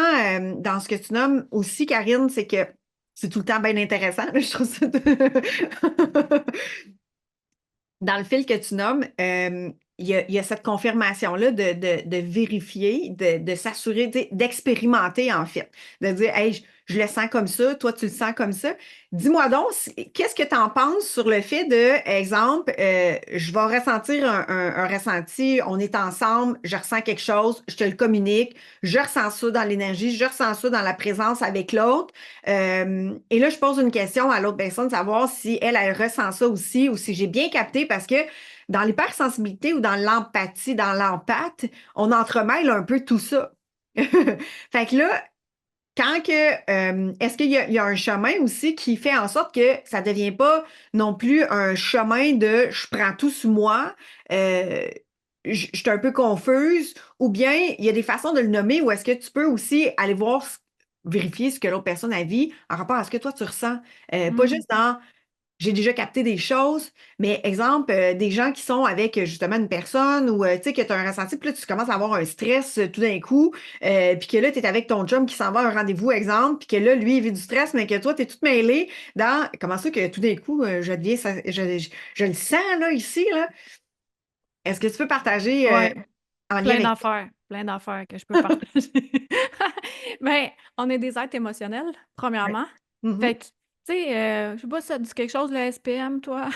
dans ce que tu nommes aussi, Karine, c'est que c'est tout le temps bien intéressant. Là, je trouve ça dans le fil que tu nommes, il y a cette confirmation-là de vérifier, de s'assurer, tu sais, d'expérimenter en fait, de dire, hey, je le sens comme ça, toi tu le sens comme ça. Dis-moi donc, qu'est-ce que tu en penses sur le fait de, exemple, je vais ressentir un ressenti, on est ensemble, je ressens quelque chose, je te le communique, je ressens ça dans l'énergie, je ressens ça dans la présence avec l'autre. Et là, je pose une question à l'autre personne, savoir si elle ressent ça aussi ou si j'ai bien capté parce que dans l'hypersensibilité ou dans l'empathie, dans l'empathe, on entremêle un peu tout ça. Fait que là, est-ce qu'il y a un chemin aussi qui fait en sorte que ça ne devient pas non plus un chemin de je prends tout sur moi, euh, je suis un peu confuse, ou bien il y a des façons de le nommer, ou est-ce que tu peux aussi aller voir, vérifier ce que l'autre personne a vu en rapport à ce que toi tu ressens. Pas Mm. juste dans j'ai déjà capté des choses, mais exemple, des gens qui sont avec justement une personne ou tu sais que tu as un ressenti, puis là, tu commences à avoir un stress tout d'un coup, puis que là, tu es avec ton chum qui s'en va à un rendez-vous, exemple, puis que là, lui, il vit du stress, mais que toi, tu es toute mêlée dans comment ça que tout d'un coup, je deviens je le sens là, ici, là. Est-ce que tu peux partager Ouais, en lien avec... plein d'affaires que je peux partager. Ben, on est des êtres émotionnels, Ouais. premièrement. Mhm. Fait que, tu sais, je sais pas si ça te dit quelque chose, le SPM, toi?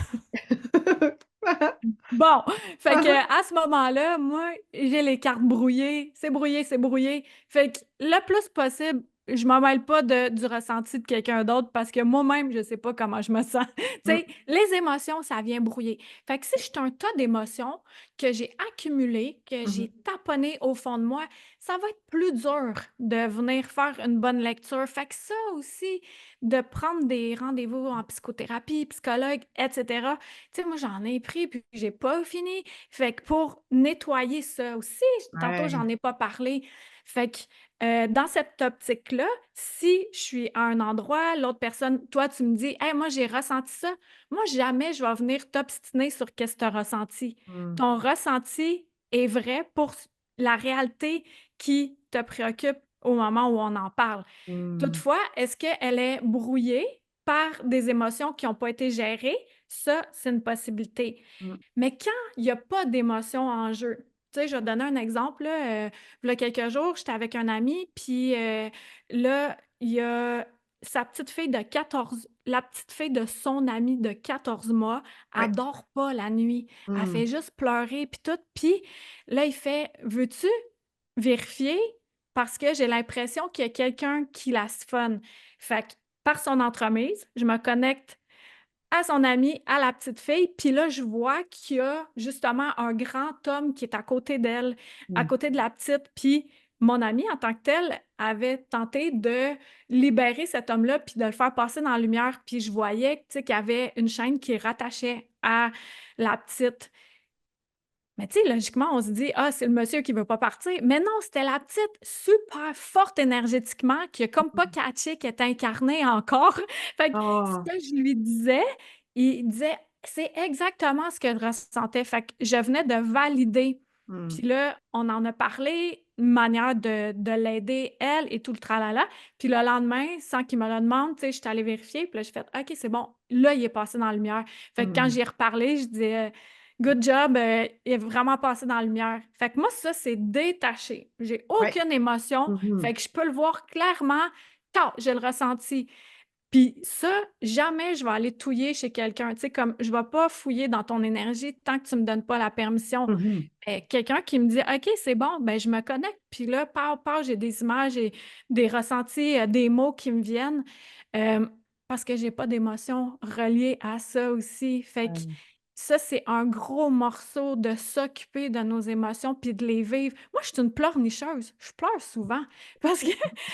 Bon, fait que à ce moment-là, moi, j'ai les cartes brouillées. C'est brouillé, c'est brouillé. Fait que le plus possible, je m'en mêle pas du ressenti de quelqu'un d'autre parce que moi-même, je sais pas comment je me sens. Tu sais, les émotions, ça vient brouiller. Fait que si je suis un tas d'émotions que j'ai accumulées, que j'ai Mhm. taponnées au fond de moi, ça va être plus dur de venir faire une bonne lecture. Fait que ça aussi, de prendre des rendez-vous en psychothérapie, psychologue, etc. Tu sais, moi, j'en ai pris, puis j'ai pas fini. Fait que pour nettoyer ça aussi, tantôt, Ouais. j'en ai pas parlé. Fait que dans cette optique-là, si je suis à un endroit, l'autre personne, toi, tu me dis, hey, moi, j'ai ressenti ça. Moi, jamais je vais venir t'obstiner sur qu'est-ce que tu as ressenti. Mm. Ton ressenti est vrai pour la réalité qui te préoccupe au moment où on en parle. Mm. Toutefois, est-ce qu'elle est brouillée par des émotions qui n'ont pas été gérées? Ça, c'est une possibilité. Mm. Mais quand il n'y a pas d'émotion en jeu, tu sais, je vais te donner un exemple. Là, il y a quelques jours, j'étais avec un ami, puis là, il y a sa petite fille de 14, la petite fille de son ami de 14 mois, elle Ouais. dort pas la nuit. Elle Mm. fait juste pleurer, puis tout. Puis là, il fait, veux-tu vérifier? Parce que j'ai l'impression qu'il y a quelqu'un qui la siphonne. Fait que par son entremise, je me connecte à son ami, à la petite fille. Puis là, je vois qu'il y a justement un grand homme qui est à côté d'elle, à Mm. côté de la petite. Puis mon ami, en tant que tel, avait tenté de libérer cet homme-là puis de le faire passer dans la lumière. Puis je voyais, tu sais, qu'il y avait une chaîne qui rattachait à la petite. Mais tu sais, logiquement, on se dit, ah, c'est le monsieur qui veut pas partir. Mais non, c'était la petite super forte énergétiquement qui a comme pas catché qu'elle était incarnée encore. Fait que ce Oh. que je lui disais, il disait, c'est exactement ce que je ressentais. Fait que je venais de valider. Mm. Puis là, on en a parlé, une manière de l'aider, elle, et tout le tralala. Puis le lendemain, sans qu'il me le demande, tu sais, je suis allée vérifier. Puis là, j'ai fait, OK, c'est bon. Là, il est passé dans la lumière. Fait que quand Mm. j'y ai reparlé, je disais, good job, il est vraiment passé dans la lumière. Fait que moi, ça, c'est détaché. J'ai Ouais. aucune émotion. Mhm. Fait que je peux le voir clairement. Tant, j'ai le ressenti. Puis ça, jamais je vais aller touiller chez quelqu'un. Tu sais, comme je vais pas fouiller dans ton énergie tant que tu me donnes pas la permission. Mhm. Quelqu'un qui me dit, OK, c'est bon, ben je me connecte. Puis là, par, j'ai des images et des ressentis, des mots qui me viennent. euh, parce que j'ai pas d'émotion reliée à ça aussi. Fait que Ouais. ça, c'est un gros morceau de s'occuper de nos émotions puis de les vivre. Moi, je suis une pleurnicheuse. Je pleure souvent parce que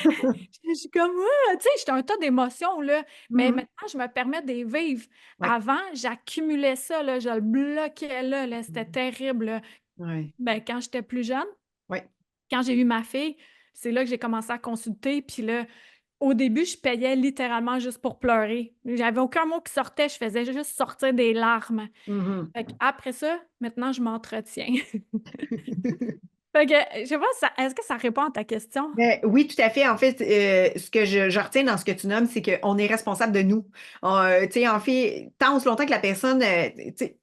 je suis comme, ah, tu sais, j'étais un tas d'émotions, là. Mais Mhm. maintenant, je me permets de les vivre. Ouais. Avant, j'accumulais ça, là, je le bloquais là, c'était Mhm. terrible, là. Ouais. Ben, quand j'étais plus jeune, Ouais. quand j'ai eu ma fille, c'est là que j'ai commencé à consulter. Puis là, au début, je payais littéralement juste pour pleurer. J'avais aucun mot qui sortait, je faisais juste sortir des larmes. Mhm. Fait après ça, maintenant, je m'entretiens. Fait que, je sais pas, est-ce que ça répond à ta question? Oui, tout à fait. En fait, ce que je retiens dans ce que tu nommes, c'est qu'on est responsable de nous. Tu sais, en fait, tant aussi longtemps que la personne, tu sais,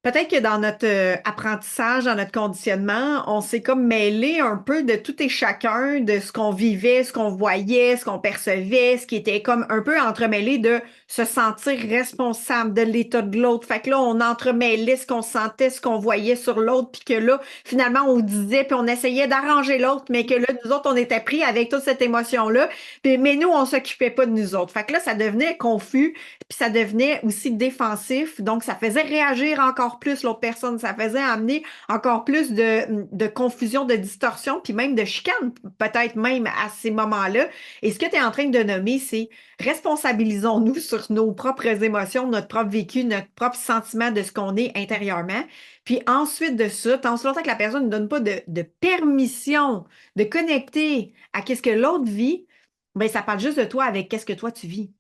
peut-être que dans notre apprentissage, dans notre conditionnement, on s'est comme mêlé un peu de tout et chacun, de ce qu'on vivait, ce qu'on voyait, ce qu'on percevait, ce qui était comme un peu entremêlé de se sentir responsable de l'état de l'autre. Fait que là, on entremêlait ce qu'on sentait, ce qu'on voyait sur l'autre, puis que là, finalement, on disait, puis on essayait d'arranger l'autre, mais que là, nous autres, on était pris avec toute cette émotion-là, puis, mais nous, on s'occupait pas de nous autres. Fait que là, ça devenait confus, puis ça devenait aussi défensif, donc ça faisait réagir encore plus l'autre personne, ça faisait amener encore plus de confusion, de distorsion, puis même de chicane, peut-être même à ces moments-là. Et ce que tu es en train de nommer, c'est responsabilisons-nous sur nos propres émotions, notre propre vécu, notre propre sentiment de ce qu'on est intérieurement. Puis ensuite de ça, tant aussi longtemps que la personne ne donne pas de permission de connecter à qu'est-ce que l'autre vit, ben ça parle juste de toi avec qu'est-ce que toi tu vis.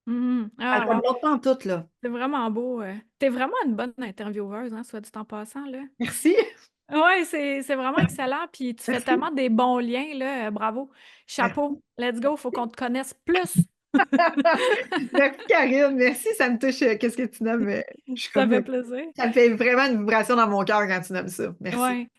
Mhm. Ça Ah, parle wow. pas de l'autre pantoute, là. C'est vraiment beau. T'es vraiment une bonne intervieweuse, hein, soit dit en passant, là. Merci. Ouais, c'est vraiment excellent. Puis tu fais Merci. tellement des bons liens, là. Bravo. Merci. Chapeau. Let's go. Faut qu'on te connaisse plus. Merci, Karine. Merci, ça me touche. Qu'est-ce que tu nommes? Je suis Ça comme. fait plaisir. Ça me fait vraiment une vibration dans mon cœur quand tu nommes ça. Merci. Ouais.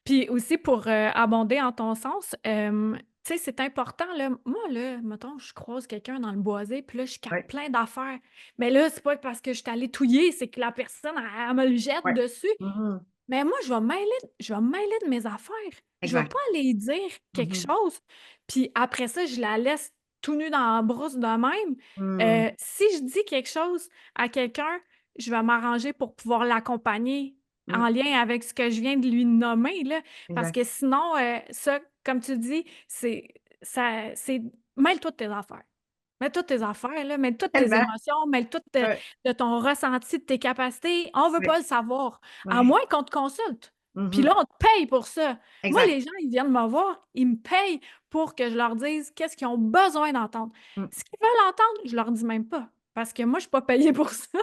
Puis aussi pour abonder en ton sens, tu sais, c'est important, là. Moi, là, mettons, je croise quelqu'un dans le boisé, puis là, je capte Ouais. plein d'affaires. Mais là, c'est pas parce que je suis allée touiller, c'est que la personne, elle me le jette Ouais. dessus. Mhm. Mais moi, je vais me mêler de mes affaires. Je vais Exact. pas aller dire quelque Mhm. chose, puis après ça, je la laisse tout nue dans la brousse de même. Mhm. Si je dis quelque chose à quelqu'un, je vais m'arranger pour pouvoir l'accompagner en Mhm. lien avec ce que je viens de lui nommer, là. Parce Exact. que sinon, ça, comme tu dis, c'est mêle-toi de tes affaires. Mêle-toi de tes affaires, là, mêle-toi de tes Tellement. émotions, mêle-toi Ouais. de ton ressenti, de tes capacités. On veut Ouais. pas le savoir. À Ouais. moins qu'on te consulte. Puis Mhm. là, on te paye pour ça. Moi, Exact. les gens, ils viennent me voir, ils me payent pour que je leur dise qu'est-ce qu'ils ont besoin d'entendre. Mhm. Ce qu'ils veulent entendre, je leur dis même pas. Parce que moi, je suis pas payée pour ça.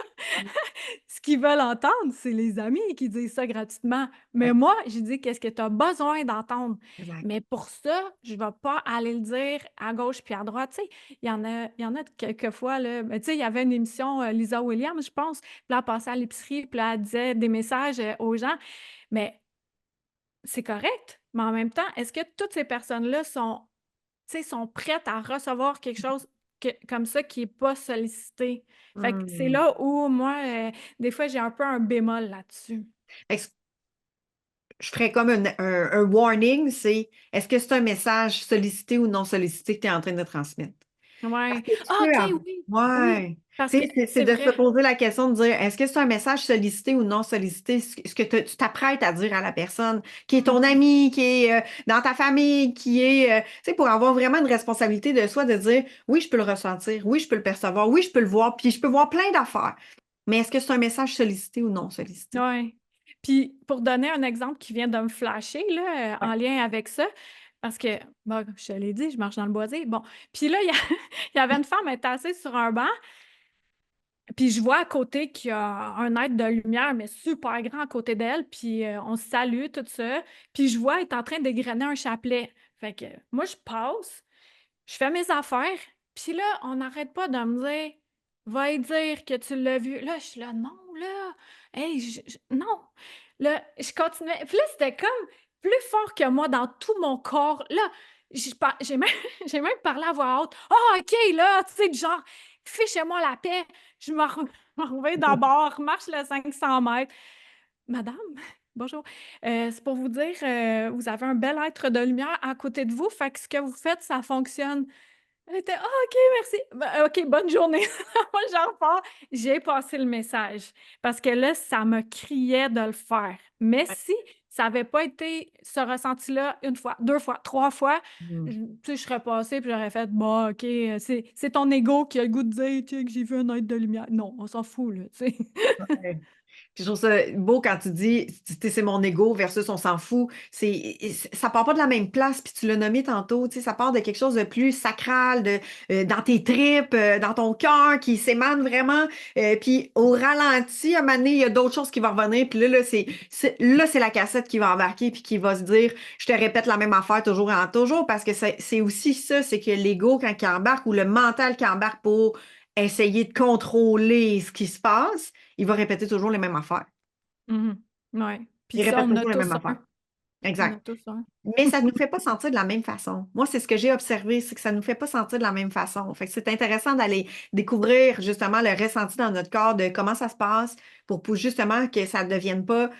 Ce qu'ils veulent entendre, c'est les amis qui disent ça gratuitement. Mais Ouais. moi, je dis qu'est-ce que tu as besoin d'entendre. Exact. Mais pour ça, je ne vais pas aller le dire à gauche puis à droite. Tu sais, il y en a quelques fois, là. Tu sais, il y avait une émission, Lisa Williams, je pense. Puis là, elle passait à l'épicerie, puis là, elle disait des messages aux gens. Mais c'est correct. Mais en même temps, est-ce que toutes ces personnes-là sont, tu sais, sont prêtes à recevoir quelque chose comme ça qui n'est pas sollicité? Fait que c'est Mhm. là où moi, des fois, j'ai un peu un bémol là-dessus. Fait que je ferais comme un warning, c'est est-ce que c'est un message sollicité ou non sollicité que tu es en train de transmettre? Parce Ouais. que tu Ah, peux OK, avoir. oui. Oui. Ouais. Parce Tu que sais, c'est c'est de se vrai. poser la question de dire est-ce que c'est un message sollicité ou non sollicité, ce que tu t'apprêtes à dire à la personne qui est ton Mhm. ami, qui est dans ta famille, qui est, tu sais, pour avoir vraiment une responsabilité de soi, de dire oui, je peux le ressentir, oui, je peux le percevoir, oui, je peux le voir, puis je peux voir plein d'affaires. Mais est-ce que c'est un message sollicité ou non sollicité? Ouais. Puis pour donner un exemple qui vient de me flasher là, Ouais. en lien avec ça, parce que, bon, je te l'ai dit, je marche dans le boisé. Bon, puis là, il y a il y avait une femme, elle était assise sur un banc, puis je vois à côté qu'il y a un être de lumière, mais super grand à côté d'elle, puis on se salue, tout ça. Puis je vois, elle est en train d'égrener un chapelet. Fait que moi, je passe, je fais mes affaires, puis là, on n'arrête pas de me dire: «Va lui dire que tu l'as vu». Là, je suis là: «Non, là, hey, non». Là, je continuais. Puis là, c'était comme plus fort que moi dans tout mon corps. Là, j'ai même j'ai même parlé à voix haute: «Ah, OK, là», tu sais, du genre: «Fichez-moi la paix». Je me reviens d'abord, marche le 500 mètres. «Madame, bonjour, c'est pour vous dire, vous avez un bel être de lumière à côté de vous, fait que ce que vous faites, ça fonctionne». Elle était: «Ah OK, merci. Ben, OK, bonne journée». Moi, j'en repars. J'ai passé le message parce que là, ça me criait de le faire. Mais si ça avait pas été ce ressenti-là une fois, 2 fois, 3 fois, Mhm. tu sais, je serais passée puis j'aurais fait: «Bah, OK, c'est ton ego qui a le goût de dire, tu sais, que j'ai vu un être de lumière». Non, on s'en fout, là, tu sais. Ouais. Puis je trouve ça beau quand tu dis, tu sais, c'est mon ego versus on s'en fout. Ça part pas de la même place, puis tu l'as nommé tantôt, tu sais, ça part de quelque chose de plus sacral, dans tes tripes, dans ton cœur, qui s'émane vraiment. Puis au ralenti, à un moment donné, il y a d'autres choses qui vont revenir. Puis là, c'est la cassette qui va embarquer, puis qui va se dire, je te répète la même affaire toujours et toujours, parce que c'est aussi ça, c'est que l'ego, quand il embarque, ou le mental qui embarque pour essayer de contrôler ce qui se passe, il va répéter toujours les mêmes affaires. Mmh. Ouais. Puis Il ça, répète on a toujours les mêmes tous affaires. un. On a Exact. tous un. Mais ça ne nous fait pas sentir de la même façon. Moi, c'est ce que j'ai observé, c'est que ça ne nous fait pas sentir de la même façon. Fait que c'est intéressant d'aller découvrir justement le ressenti dans notre corps de comment ça se passe pour justement que ça ne devienne pas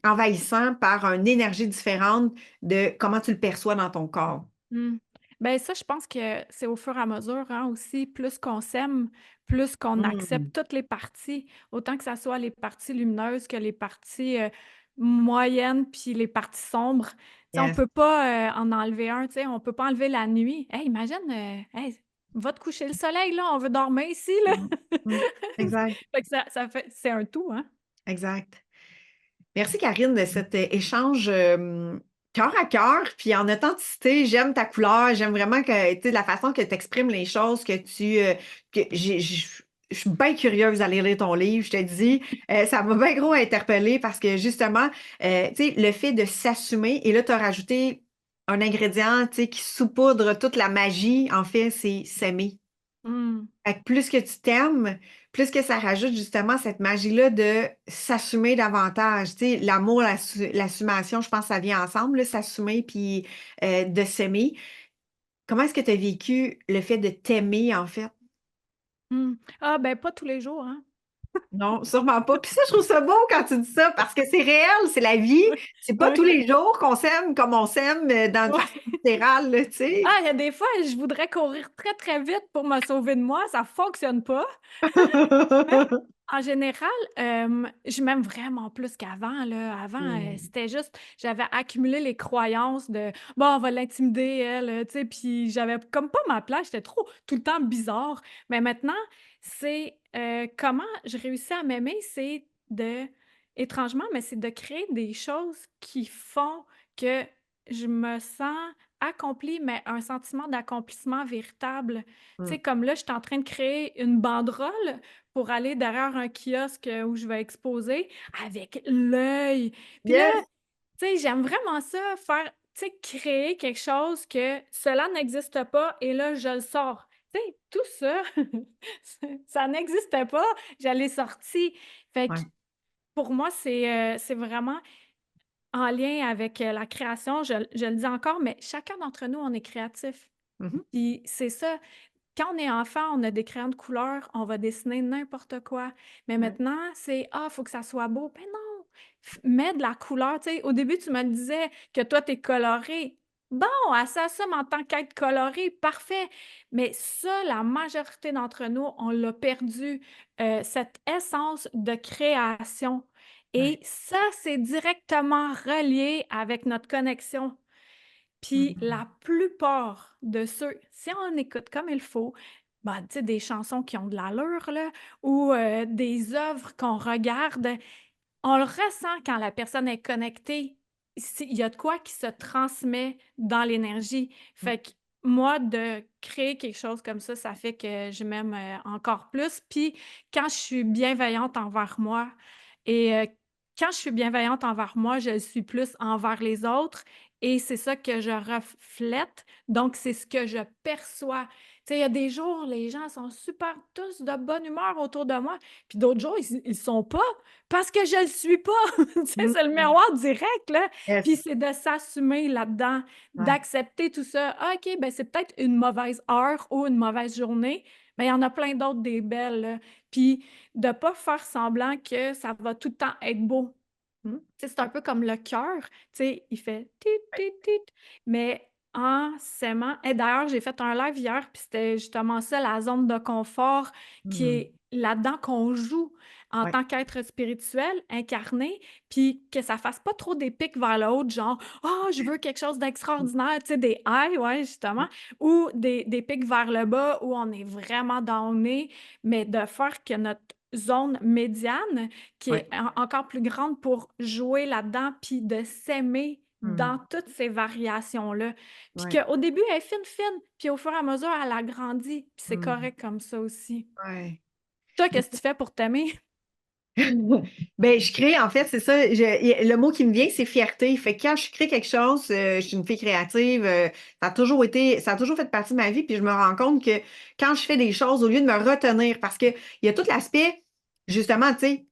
envahissant par une énergie différente de comment tu le perçois dans ton corps. Mmh. Ben, ça, je pense que c'est au fur et à mesure, hein, aussi, plus qu'on s'aime, plus qu'on Mm. accepte toutes les parties, autant que ça soit les parties lumineuses que les parties, moyennes, puis les parties sombres. Tu sais, on Yes. peut pas, en enlever un, tu sais, on peut pas enlever la nuit. Hey, imagine, hey, va te coucher le soleil, là, on veut dormir ici, là. Mm. Mm. Exact. Fait que ça fait c'est un tout, hein. Exact. Merci Karine de cet échange cœur à cœur, puis en authenticité. J'aime ta couleur, j'aime vraiment que, tu sais, la façon que tu exprimes les choses, que je suis bien curieuse d'aller lire ton livre, je te dis. Ça m'a bien gros interpellée parce que justement, tu sais, le fait de s'assumer, et là, tu as rajouté un ingrédient, tu sais, qui saupoudre toute la magie, en fait, c'est s'aimer. Hmm. Fait que plus que tu t'aimes, plus que ça rajoute justement cette magie-là de s'assumer davantage. Tu sais, l'amour, l'assumation, je pense que ça vient ensemble, là, s'assumer puis de s'aimer. Comment est-ce que tu as vécu le fait de t'aimer, en fait? Hmm. Ah, ben, pas tous les jours, hein. Non, sûrement pas. Puis ça, je trouve ça beau quand tu dis ça, parce que c'est réel, c'est la vie. Ouais. C'est pas tous Ouais. les jours qu'on s'aime comme on s'aime de Ouais. façon littérale, là, tu sais. Ah, il y a des fois, je voudrais courir très, très vite pour me sauver de moi, ça fonctionne pas. Mais en général, je m'aime vraiment plus qu'avant, là. Avant, Hmm. c'était juste j'avais accumulé les croyances de: «Bon, on va l'intimider elle», tu sais, puis j'avais comme pas ma place, j'étais trop tout le temps bizarre. Mais maintenant, c'est, comment je réussis à m'aimer, c'est de étrangement, mais c'est de créer des choses qui font que je me sens accomplie, mais un sentiment d'accomplissement véritable. Tu Hmm. sais, comme là, je suis en train de créer une banderole pour aller derrière un kiosque, où je vais exposer avec l'œil. Puis là, Yes! tu sais, j'aime vraiment ça, faire tu sais, créer quelque chose que cela n'existe pas et là, je le sors. Tu sais, tout ça, ça n'existait pas, je l'ai sorti. Fait que Ouais. pour moi, c'est vraiment en lien avec, la création. Je le dis encore, mais chacun d'entre nous, on est créatif. Mhm. Puis c'est ça, quand on est enfant, on a des crayons de couleur, on va dessiner n'importe quoi. Mais Ouais. maintenant, c'est: «Ah, faut que ça soit beau». Ben non! Mets de la couleur, tu sais, au début, tu me disais que toi, tu es colorée. Bon, elle s'assume en tant qu'être colorée, parfait. Mais ça, la majorité d'entre nous, on l'a perdu, cette essence de création Ouais. et ça, c'est directement relié avec notre connexion. Puis Mhm. la plupart de ceux si on écoute comme il faut, ben, tu sais, des chansons qui ont de l'allure là ou des œuvres qu'on regarde, on le ressent quand la personne est connectée. Il y a de quoi qui se transmet dans l'énergie. Fait que moi, de créer quelque chose comme ça fait que je m'aime, encore plus. Puis quand je suis bienveillante envers moi et quand je suis bienveillante envers moi, je le suis plus envers les autres et c'est ça que je reflète, donc c'est ce que je perçois. Tu sais, il y a des jours, les gens sont super tous de bonne humeur autour de moi, puis d'autres jours, ils sont pas. Parce que je le suis pas! Tu sais, c'est le Mhm. miroir direct, là. Puis Yes. c'est de s'assumer là-dedans, Ouais. d'accepter tout ça. Ah, OK, ben, c'est peut-être une mauvaise heure ou une mauvaise journée, mais il y en a plein d'autres des belles, là. Puis de pas faire semblant que ça va tout le temps être beau. Mhm. Tu sais, c'est un peu comme le cœur, tu sais, il fait tit, tit, tit, mais en s'aimant et d'ailleurs, j'ai fait un live hier, puis c'était justement ça, la zone de confort qui Mhm. est là-dedans qu'on joue en Ouais. tant qu'être spirituel incarné, puis que ça fasse pas trop des pics vers le haut, genre: «Ah, je veux quelque chose d'extraordinaire», tu sais, des highs, ouais, justement, ou des pics vers le bas où on est vraiment downé, mais de faire que notre zone médiane qui Ouais. est encore plus grande pour jouer là-dedans, puis de s'aimer dans Mhm. toutes ces variations-là. Puis Ouais. qu'au début, elle est fine, fine, puis au fur et à mesure, elle agrandit, puis c'est Mhm. correct comme ça aussi. Ouais. Toi, qu'est-ce que tu fais pour t'aimer? Ben, je crée, en fait, c'est ça. Le mot qui me vient, c'est fierté. Fait que quand je crée quelque chose, je suis une fille créative. Ça a toujours fait partie de ma vie. Puis je me rends compte que quand je fais des choses, au lieu de me retenir, parce que il y a tout l'aspect, justement, tu sais,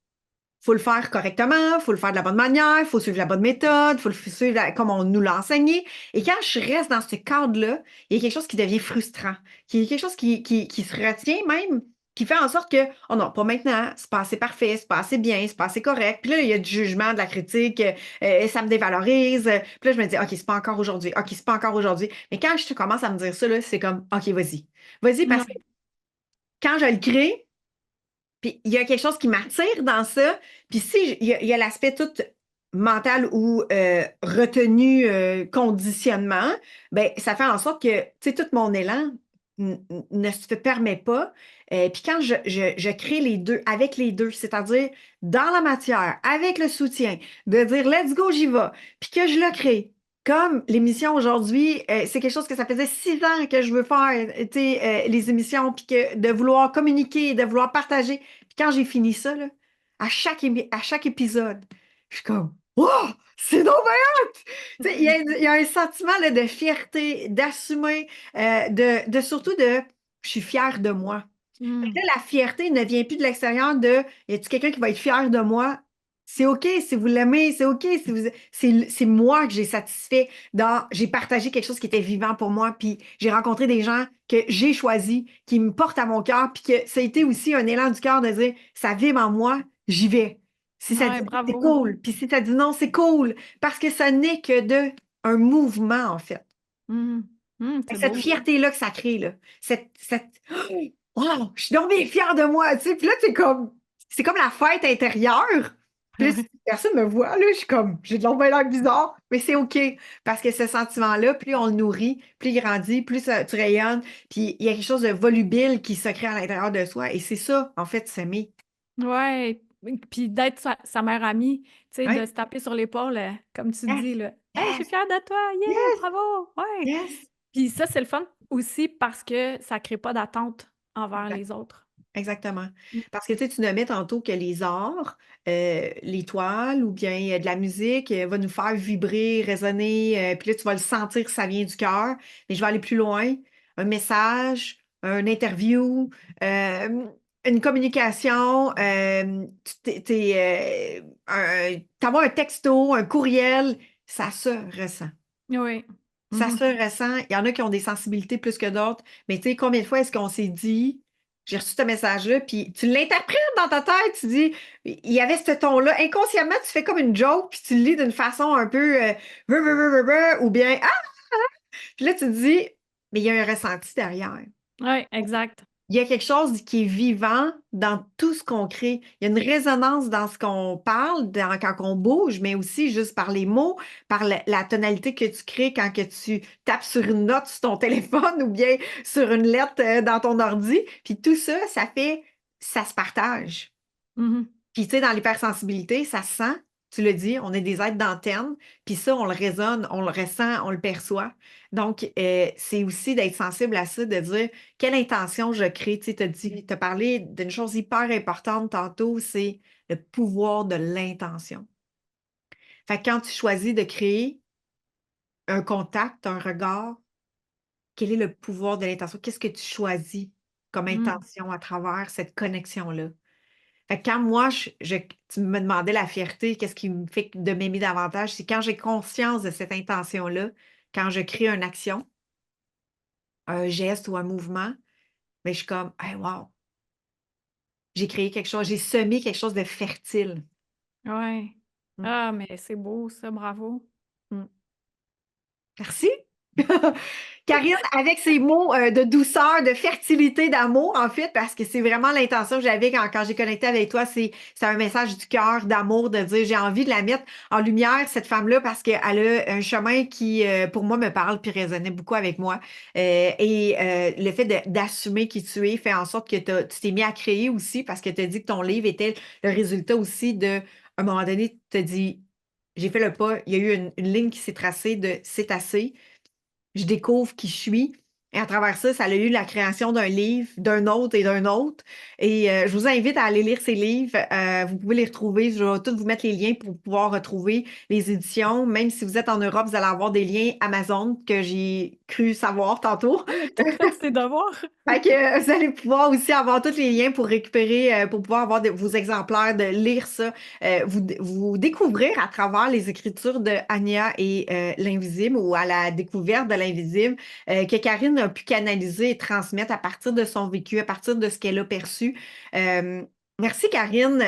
faut le faire correctement, faut le faire de la bonne manière, faut suivre la bonne méthode, faut le suivre comme on nous l'a enseigné. Et quand je reste dans ce cadre-là, il y a quelque chose qui devient frustrant, qui est quelque chose qui se retient même, qui fait en sorte que, oh non, pas maintenant, c'est pas assez parfait, c'est pas assez bien, c'est pas assez correct. Puis là, il y a du jugement, de la critique, ça me dévalorise. Puis là, je me dis, OK, c'est pas encore aujourd'hui, OK, c'est pas encore aujourd'hui. Mais quand je commence à me dire ça, là, c'est comme, OK, vas-y. Vas-y, parce que Ouais. quand je le crée, puis il y a quelque chose qui m'attire dans ça. Puis si il y a l'aspect tout mental ou retenu conditionnement, ben ça fait en sorte que tu sais tout mon élan ne se permet pas. Puis quand je crée les deux avec les deux, c'est-à-dire dans la matière, avec le soutien, de dire let's go, j'y vais, puis que je le crée. Comme l'émission aujourd'hui, c'est quelque chose que ça faisait 6 ans que je veux faire, tu sais, les émissions, puis que de vouloir communiquer, de vouloir partager. Puis quand j'ai fini ça, là, à chaque épisode, je suis comme, wow, c'est donc bien hot! Tu sais, il y a un sentiment là, de fierté, d'assumer, de surtout de Je suis fière de moi. Fait que Mm. là, la fierté ne vient plus de l'extérieur de y a-t-il quelqu'un qui va être fier de moi? C'est OK si vous l'aimez, c'est OK si vous. C'est moi que j'ai satisfait j'ai partagé quelque chose qui était vivant pour moi, puis j'ai rencontré des gens que j'ai choisis, qui me portent à mon cœur, puis que ça a été aussi un élan du cœur de dire ça vibre en moi, j'y vais. Si ça dit Ouais, oui, c'est bravo. cool, puis si ça dit non, c'est cool, parce que ça n'est que de un mouvement, en fait. Mm. Mm, Fait c'est que cette beau, ça. fierté-là que ça crée, là, wow, je suis donc bien fière de moi, tu sais. Puis là, c'est comme la fête intérieure. Puis là, si personne me voit, là, je suis comme, j'ai de l'air bizarre, mais c'est OK. Parce que ce sentiment-là, plus on le nourrit, plus il grandit, plus tu rayonnes. Puis il y a quelque chose de volubile qui se crée à l'intérieur de soi. Et c'est ça, en fait, s'aimer. Ouais, puis d'être sa meilleure amie, tu sais, de Ouais. se taper sur l'épaule, comme tu Yes, dis, là. Hey, je suis yes, fière de toi, yeah, yes, bravo, ouais. yes. Puis ça, c'est le fun aussi parce que ça crée pas d'attente envers Exact. les autres. Exactement. Mm. Parce que tu sais, tu nommais tantôt que les arts, les toiles ou bien de la musique va nous faire vibrer, résonner, puis là, tu vas le sentir que ça vient du cœur. Mais je vais aller plus loin. Un message, un interview, une communication, t'avoir un texto, un courriel, ça se ressent. Oui. Ça Mhm. se ressent. Il y en a qui ont des sensibilités plus que d'autres. Mais tu sais, combien de fois est-ce qu'on s'est dit, j'ai reçu ce message-là, puis tu l'interprètes dans ta tête, tu dis, il y avait ce ton-là. Inconsciemment, tu fais comme une joke, puis tu le lis d'une façon un peu ou bien, ah! Puis là, tu te dis, mais il y a un ressenti derrière. Oui, exact. Il y a quelque chose qui est vivant dans tout ce qu'on crée. Il y a une résonance dans ce qu'on parle, quand on bouge, mais aussi juste par les mots, par la tonalité que tu crées quand que tu tapes sur une note sur ton téléphone ou bien sur une lettre dans ton ordi. Puis tout ça, ça se partage. Mhm. Puis, tu sais, dans l'hypersensibilité, ça se sent, tu le dis, on est des êtres d'antenne, puis ça, on le résonne, on le ressent, on le perçoit. Donc, c'est aussi d'être sensible à ça, de dire quelle intention je crée. Tu sais, t'as parlé d'une chose hyper importante tantôt, c'est le pouvoir de l'intention. Fait que quand tu choisis de créer un contact, un regard, quel est le pouvoir de l'intention? Qu'est-ce que tu choisis comme Mm. intention à travers cette connexion-là? Fait que quand moi, tu me demandais la fierté, qu'est-ce qui me fait de m'aimer davantage, c'est quand j'ai conscience de cette intention-là, quand je crée une action, un geste ou un mouvement, mais je suis comme, hey, wow, j'ai créé quelque chose, j'ai semé quelque chose de fertile. Ouais. Mm, Ah, mais c'est beau, ça, bravo. mm. Merci. Karine, avec ces mots de douceur, de fertilité, d'amour, en fait, parce que c'est vraiment l'intention que j'avais quand j'ai connecté avec toi, c'est un message du cœur, d'amour, de dire j'ai envie de la mettre en lumière, cette femme-là, parce qu'elle a un chemin qui, pour moi, me parle puis résonnait beaucoup avec moi. Le fait d'assumer qui tu es fait en sorte que tu t'es mis à créer aussi, parce que tu as dit que ton livre était le résultat aussi à un moment donné, tu as dit, j'ai fait le pas, il y a eu une ligne qui s'est tracée de c'est assez, je découvre qui je suis. Et à travers ça, ça a eu la création d'un livre, d'un autre et d'un autre. Et je vous invite à aller lire ces livres. Vous pouvez les retrouver. Je vais tous vous mettre les liens pour pouvoir retrouver les éditions. Même si vous êtes en Europe, vous allez avoir des liens Amazon que j'ai cru savoir tantôt. Elle a tout fait ses devoirs. Fait que vous allez pouvoir aussi avoir tous les liens pour récupérer, pour pouvoir avoir vos exemplaires, de lire ça, vous découvrir à travers les écritures de Anya et l'Invisible ou à la découverte de l'Invisible que Karine a pu canaliser et transmettre à partir de son vécu, à partir de ce qu'elle a perçu. Euh, Merci Karine.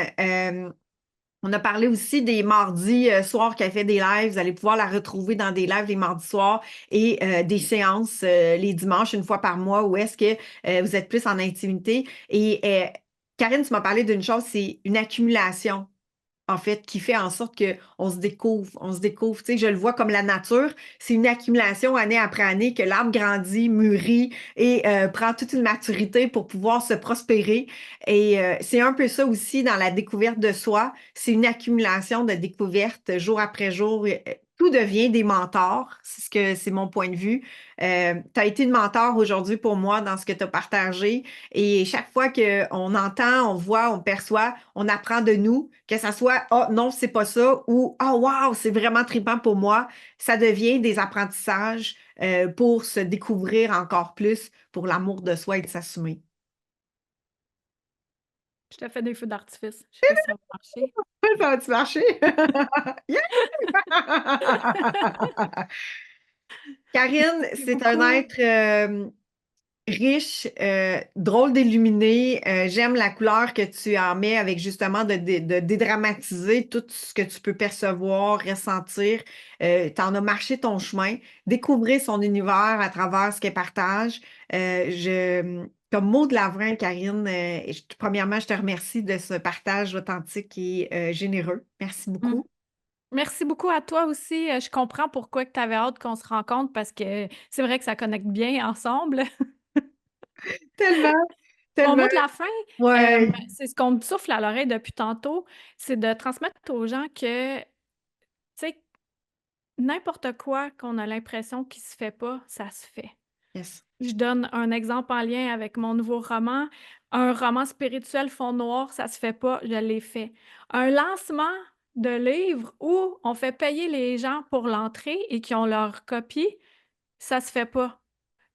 On a parlé aussi des mardis soirs qu'elle fait des lives. Vous allez pouvoir la retrouver dans des lives les mardis soirs et des séances les dimanches, une fois par mois, où est-ce que vous êtes plus en intimité. Et Karine, tu m'as parlé d'une chose, c'est une accumulation en fait, qui fait en sorte qu'on se découvre, on se découvre. Tu sais, je le vois comme la nature, c'est une accumulation année après année que l'arbre grandit, mûrit et prend toute une maturité pour pouvoir se prospérer. Et c'est un peu ça aussi dans la découverte de soi. C'est une accumulation de découvertes jour après jour. Tout devient des mentors, c'est mon point de vue. Tu as été une mentor aujourd'hui pour moi dans ce que tu as partagé. Et chaque fois qu'on entend, on voit, on perçoit, on apprend de nous, que ça soit oh non, c'est pas ça ou oh wow, c'est vraiment trippant pour moi, ça devient des apprentissages pour se découvrir encore plus pour l'amour de soi et de s'assumer. Je te fais des feux d'artifice. Je sais pas si ça va marcher. Ça va-tu marcher? Yeah! Karine, Merci c'est un beaucoup. être riche, drôle d'illuminé. J'aime la couleur que tu en mets avec justement de dédramatiser tout ce que tu peux percevoir, ressentir. Tu en as marché ton chemin, découvrir son univers à travers ce qu'elle partage. Comme mot de la fin, Karine, premièrement, je te remercie de ce partage authentique et généreux. Merci Mm. beaucoup. Merci beaucoup à toi aussi. Je comprends pourquoi tu avais hâte qu'on se rencontre parce que c'est vrai que ça connecte bien ensemble. Tellement, Mon tellement. mot de la fin, Ouais. c'est ce qu'on me souffle à l'oreille depuis tantôt, c'est de transmettre aux gens que, tu sais, n'importe quoi qu'on a l'impression qui se fait pas, ça se fait. Yes. Je donne un exemple en lien avec mon nouveau roman. Un roman spirituel fond noir, ça se fait pas, je l'ai fait. Un lancement de livre où on fait payer les gens pour l'entrée et qui ont leur copie, ça se fait pas,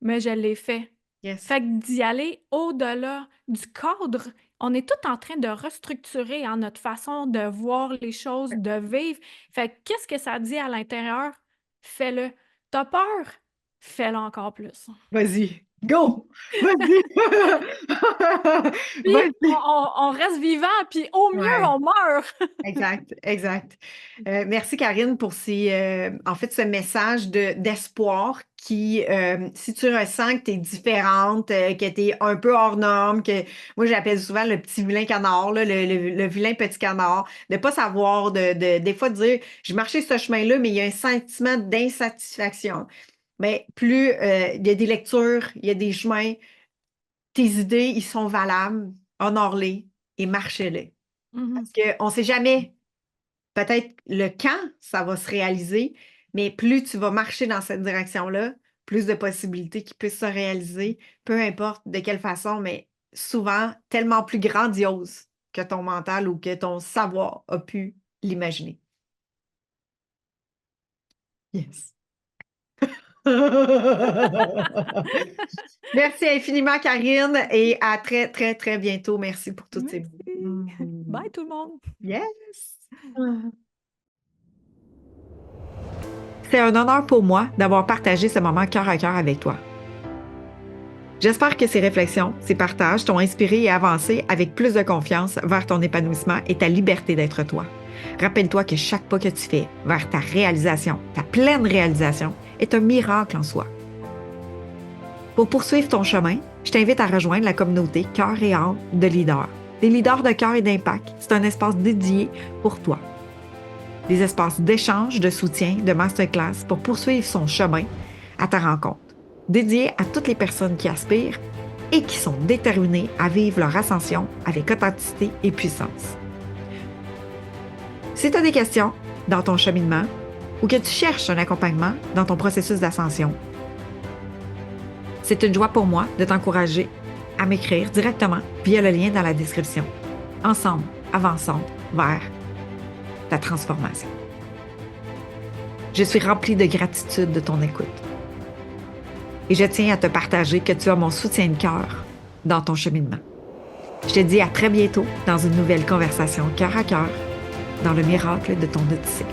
mais je l'ai fait. Yes. Fait que d'y aller au-delà du cadre, on est tout en train de restructurer, hein, notre façon de voir les choses, de vivre. Fait que qu'est-ce que ça dit à l'intérieur? Fais-le. T'as peur? Fais-le encore plus. Vas-y. Go! Vas-y! Puis Vas-y! on reste vivant, puis au mieux, Ouais. on meurt. Exact, exact. Merci Karine pour en fait, ce message d'espoir qui, si tu ressens que tu es différente, que tu es un peu hors norme, que moi j'appelle souvent le petit vilain canard, là, le vilain petit canard, de pas savoir, des fois de dire, j'ai marché ce chemin-là, mais il y a un sentiment d'insatisfaction. Mais plus il y a des lectures, il y a des chemins, tes idées, ils sont valables, honore-les et marche-les. Mhm. Parce qu'on ne sait jamais peut-être le quand ça va se réaliser, mais plus tu vas marcher dans cette direction-là, plus de possibilités qui puissent se réaliser, peu importe de quelle façon, mais souvent tellement plus grandiose que ton mental ou que ton savoir a pu l'imaginer. Yes. Merci infiniment, Karine, et à très, très, très bientôt. Merci pour toutes ces mots. Merci. Mhm. Bye tout le monde. Yes. C'est un honneur pour moi d'avoir partagé ce moment cœur à cœur avec toi. J'espère que ces réflexions, ces partages t'ont inspiré et avancé avec plus de confiance vers ton épanouissement et ta liberté d'être toi. Rappelle-toi que chaque pas que tu fais vers ta réalisation, ta pleine réalisation, est un miracle en soi. Pour poursuivre ton chemin, je t'invite à rejoindre la communauté Cœur et âme de leaders. Des leaders de cœur et d'impact, c'est un espace dédié pour toi. Des espaces d'échange, de soutien, de masterclass pour poursuivre son chemin à ta rencontre, dédiés à toutes les personnes qui aspirent et qui sont déterminées à vivre leur ascension avec authenticité et puissance. Si tu as des questions dans ton cheminement ou que tu cherches un accompagnement dans ton processus d'ascension, c'est une joie pour moi de t'encourager à m'écrire directement via le lien dans la description. Ensemble, avançons vers ta transformation. Je suis remplie de gratitude de ton écoute. Et je tiens à te partager que tu as mon soutien de cœur dans ton cheminement. Je te dis à très bientôt dans une nouvelle conversation cœur à cœur dans le miracle de ton Odyssée.